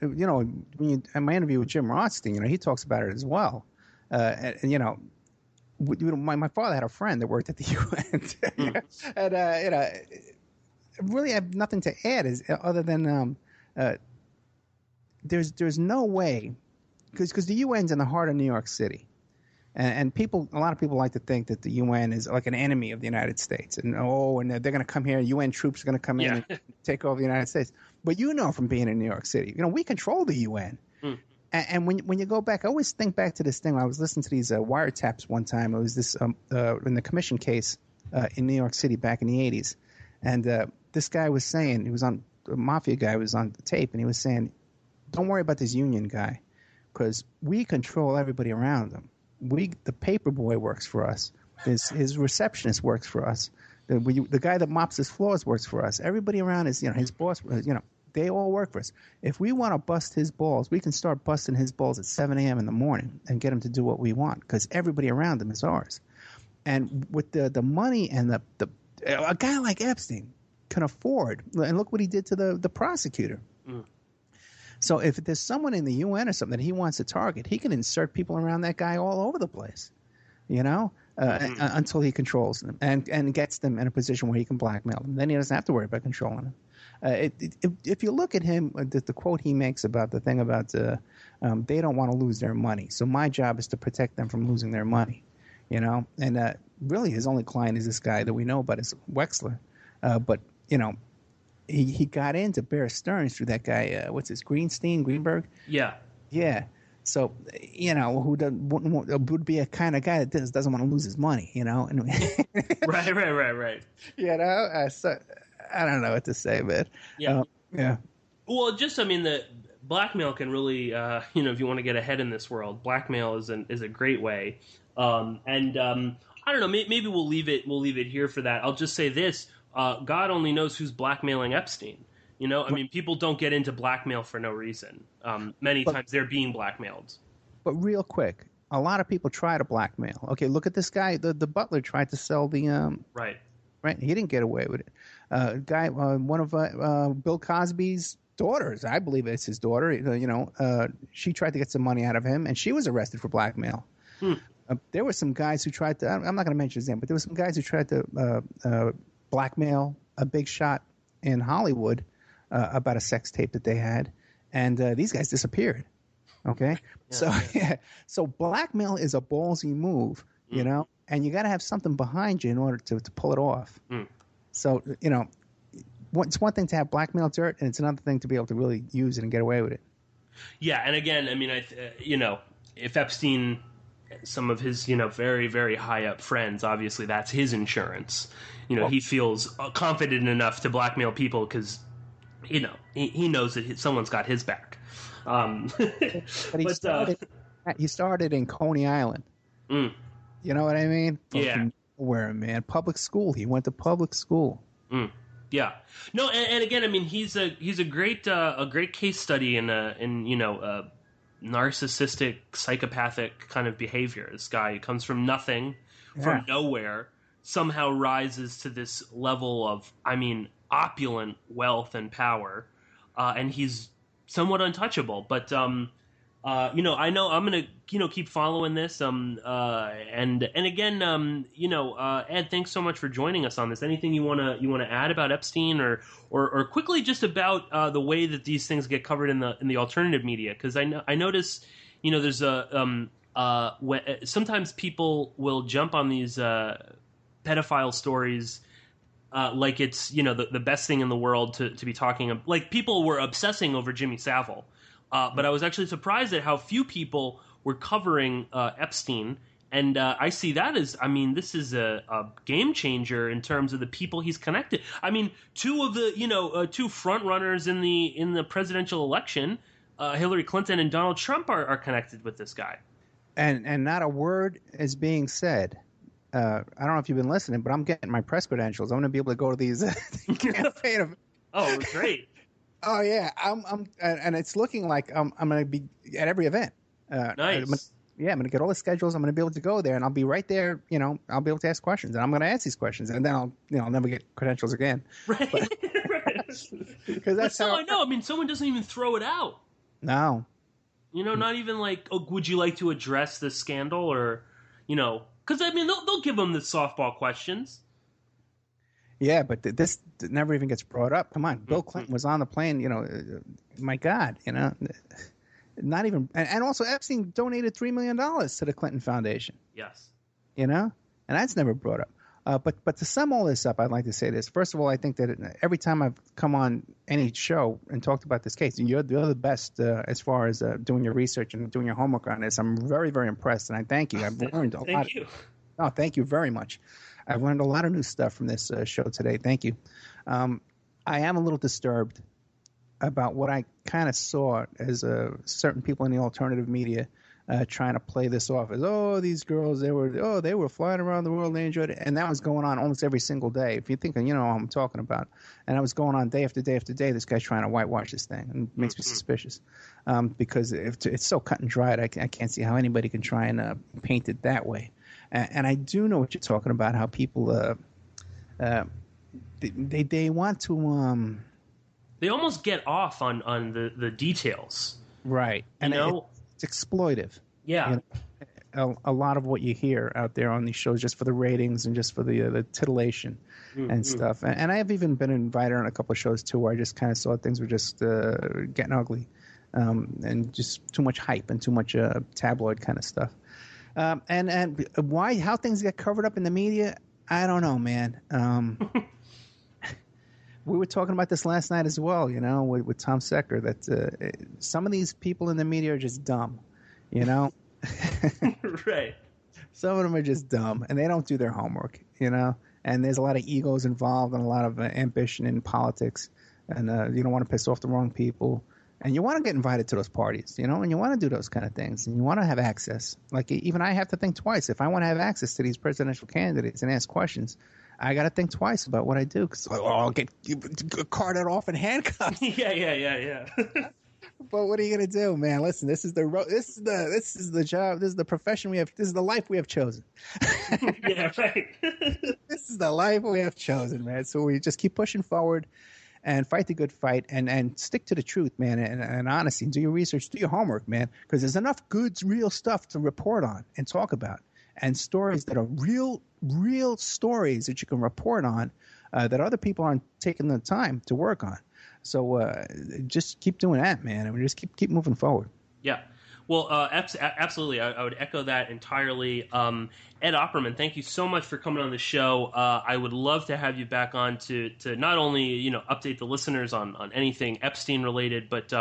S3: in my interview with Jim Rothstein, he talks about it as well. My father had a friend that worked at the UN, and really have nothing to add other than there's no way because the UN's in the heart of New York City, and a lot of people like to think that the UN is like an enemy of the United States, and they're going to come here, UN troops are going to come in and take over the United States. But from being in New York City, we control the UN. And when you go back, I always think back to this thing. I was listening to these wiretaps one time. It was this in the commission case in New York City back in the 80s. And this guy was saying, a mafia guy was on the tape, and he was saying, don't worry about this union guy because we control everybody around him. The paper boy works for us. His receptionist works for us. The guy that mops his floors works for us. Everybody around is, his boss, they all work for us. If we want to bust his balls, we can start busting his balls at 7 a.m. in the morning and get him to do what we want because everybody around him is ours. And with the money and a guy like Epstein can afford, and look what he did to the prosecutor. Mm. So if there's someone in the UN or something that he wants to target, he can insert people around that guy all over the place, until he controls them and gets them in a position where he can blackmail them. Then he doesn't have to worry about controlling them. If you look at him, the quote he makes about the thing about they don't want to lose their money, so my job is to protect them from losing their money, and really his only client is this guy that we know about is Wexler, but he got into Bear Stearns through that guy, what's his Greenberg? Yeah. So, who would be a kind of guy that doesn't want to lose his money, And,
S2: Right.
S3: So I don't know what to say, but
S2: yeah. Well, just blackmail can really, if you want to get ahead in this world, blackmail is a great way. I don't know. Maybe we'll leave it here for that. I'll just say this: God only knows who's blackmailing Epstein. I mean, people don't get into blackmail for no reason. Many times they're being blackmailed.
S3: But real quick, a lot of people try to blackmail. Okay, look at this guy. The butler tried to sell the
S2: right.
S3: He didn't get away with it. One of Bill Cosby's daughters, I believe it's his daughter. She tried to get some money out of him, and she was arrested for blackmail. There were some guys who tried to. I'm not going to mention his name, but there were some guys who tried to blackmail a big shot in Hollywood about a sex tape that they had, and these guys disappeared. Okay, so blackmail is a ballsy move, and you got to have something behind you in order to pull it off. So it's one thing to have blackmail dirt, and it's another thing to be able to really use it and get away with it.
S2: Yeah, and again, I mean, if Epstein, some of his very, very high up friends, obviously that's his insurance. He feels confident enough to blackmail people because he knows that someone's got his back. But
S3: he started in Coney Island. You know what I mean?
S2: Yeah.
S3: Where, man, public school. He went to public school.
S2: Yeah. No, and again, I mean, he's a great case study in narcissistic, psychopathic kind of behavior. This guy comes from nothing, from nowhere, somehow rises to this level of, opulent wealth and power, and he's somewhat untouchable. But I know I'm gonna keep following this. And again, Ed, thanks so much for joining us on this. Anything you wanna add about Epstein, or quickly just about the way that these things get covered in the alternative media? Because I notice there's sometimes people will jump on these pedophile stories. Like it's the best thing in the world to be talking. Like people were obsessing over Jimmy Savile, but I was actually surprised at how few people were covering Epstein. And I see that as, this is a game changer in terms of the people he's connected. Two of the two front runners in the presidential election, Hillary Clinton and Donald Trump, are connected with this guy.
S3: And not a word is being said. I don't know if you've been listening, but I'm getting my press credentials. I'm going to be able to go to these campaign.
S2: Oh, great!
S3: Oh yeah, and it's looking like I'm going to be at every event.
S2: Nice.
S3: I'm going to get all the schedules. I'm going to be able to go there, and I'll be right there. I'll be able to ask questions, and I'm going to ask these questions, and then I'll never get credentials again.
S2: Right.
S3: Because that's how
S2: I know. Someone doesn't even throw it out.
S3: No.
S2: Not even like, oh, would you like to address this scandal, or because they'll give them the softball questions.
S3: Yeah, but this never even gets brought up. Come on, Bill Clinton was on the plane. My God, not even. And also, Epstein donated $3 million to the Clinton Foundation.
S2: Yes.
S3: And that's never brought up. But to sum all this up, I'd like to say this. First of all, I think that every time I've come on any show and talked about this case, you're the best as far as doing your research and doing your homework on this. I'm very, very impressed, and I thank you. I've learned a lot.
S2: Thank you.
S3: No, thank you very much. I've learned a lot of new stuff from this show today. Thank you. I am a little disturbed about what I kind of saw as certain people in the alternative media trying to play this off as, these girls, they were flying around the world and they enjoyed it. And that was going on almost every single day. If you're thinking, what I'm talking about. And that was going on day after day after day. This guy's trying to whitewash this thing, and it makes me suspicious because it's so cut and dried. I can't see how anybody can try and paint it that way. And I do know what you're talking about, how people they want to
S2: they almost get off on the details.
S3: Right. And it's exploitive.
S2: Yeah.
S3: A lot of what you hear out there on these shows just for the ratings and just for the titillation and stuff. And I have even been invited on a couple of shows too where I just kind of saw things were just getting ugly and just too much hype and too much tabloid kind of stuff. And how things get covered up in the media, I don't know, man. We were talking about this last night as well, with Tom Secker, that some of these people in the media are just dumb,
S2: Right.
S3: Some of them are just dumb, and they don't do their homework, and there's a lot of egos involved and a lot of ambition in politics, and you don't want to piss off the wrong people. And you want to get invited to those parties, and you want to do those kind of things, and you want to have access. Like, even I have to think twice. If I want to have access to these presidential candidates and ask questions, I got to think twice about what I do, because I'll get carted off in handcuffs.
S2: Yeah.
S3: But what are you going to do, man? Listen, this is the job, this is the profession we have, this is the life we have chosen.
S2: Yeah, right.
S3: This is the life we have chosen, man. So we just keep pushing forward and fight the good fight, and stick to the truth, man, and honesty. Do your research, do your homework, man, because there's enough good, real stuff to report on and talk about, and stories that are real stories that you can report on that other people aren't taking the time to work on. So just keep doing that, man, and we just keep moving forward.
S2: Yeah. Well, absolutely. I would echo that entirely. Ed Opperman, thank you so much for coming on the show. I would love to have you back on to not only update the listeners on anything Epstein related, but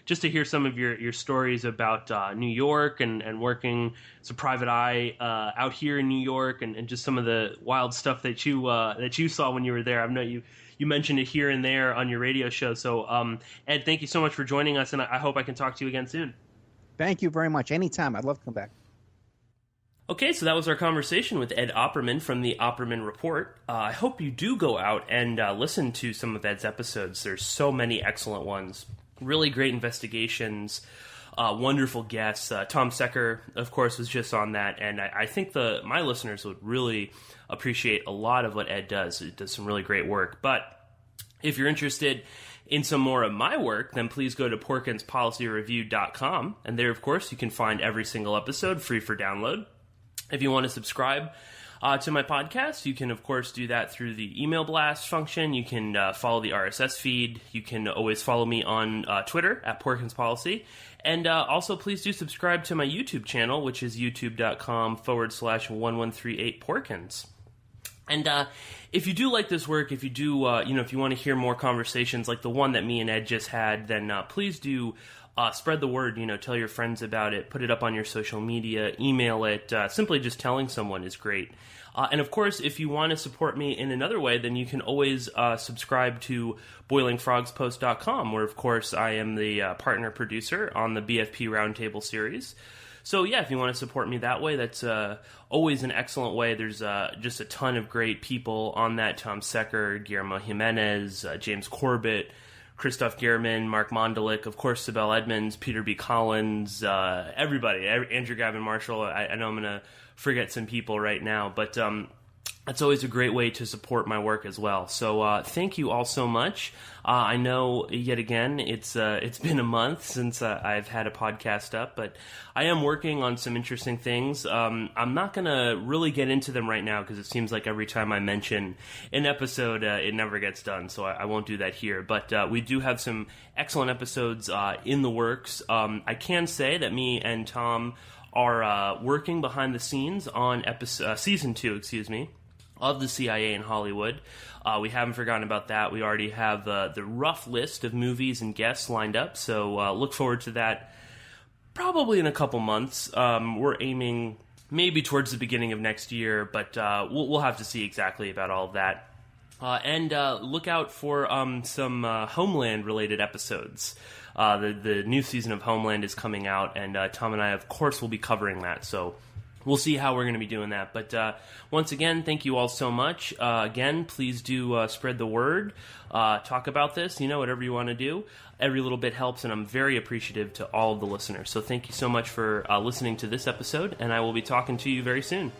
S2: just to hear some of your stories about New York and working as a private eye out here in New York, and just some of the wild stuff that you saw when you were there. I know you mentioned it here and there on your radio show. So, Ed, thank you so much for joining us, and I hope I can talk to you again soon.
S3: Thank you very much. Anytime. I'd love to come back.
S2: Okay, so that was our conversation with Ed Opperman from the Opperman Report. I hope you do go out and listen to some of Ed's episodes. There's so many excellent ones. Really great investigations. Wonderful guests. Tom Secker, of course, was just on that, and I think my listeners would really appreciate a lot of what Ed does. He does some really great work. But if you're interested in some more of my work, then please go to PorkinsPolicyReview.com, and there, of course, you can find every single episode free for download. If you want to subscribe to my podcast, you can, of course, do that through the email blast function. You can follow the RSS feed. You can always follow me on Twitter at PorkinsPolicy. And also, please do subscribe to my YouTube channel, which is youtube.com/1138Porkins. And if you do like this work, if you do, if you want to hear more conversations like the one that me and Ed just had, then please do spread the word. Tell your friends about it. Put it up on your social media. Email it. Simply just telling someone is great. And of course, if you want to support me in another way, then you can always subscribe to BoilingFrogsPost.com, where, of course, I am the partner producer on the BFP Roundtable series. So, yeah, if you want to support me that way, that's always an excellent way. There's just a ton of great people on that. Tom Secker, Guillermo Jimenez, James Corbett, Christoph Gehrman, Mark Mondelik, of course, Sibel Edmonds, Peter B. Collins, everybody, Andrew Gavin Marshall. I know I'm going to forget some people right now, but that's always a great way to support my work as well. So thank you all so much. I know, yet again, it's been a month since I've had a podcast up, but I am working on some interesting things. I'm not going to really get into them right now because it seems like every time I mention an episode, it never gets done, so I won't do that here. But we do have some excellent episodes in the works. I can say that me and Tom are working behind the scenes on season 2, of the CIA in Hollywood. We haven't forgotten about that. We already have the rough list of movies and guests lined up, so look forward to that probably in a couple months. We're aiming maybe towards the beginning of next year, but we'll have to see exactly about all of that. And look out for some Homeland-related episodes. The new season of Homeland is coming out, and Tom and I, of course, will be covering that, so we'll see how we're going to be doing that. But once again, thank you all so much. Again, please do spread the word. Talk about this, whatever you want to do. Every little bit helps, and I'm very appreciative to all of the listeners. So thank you so much for listening to this episode, and I will be talking to you very soon.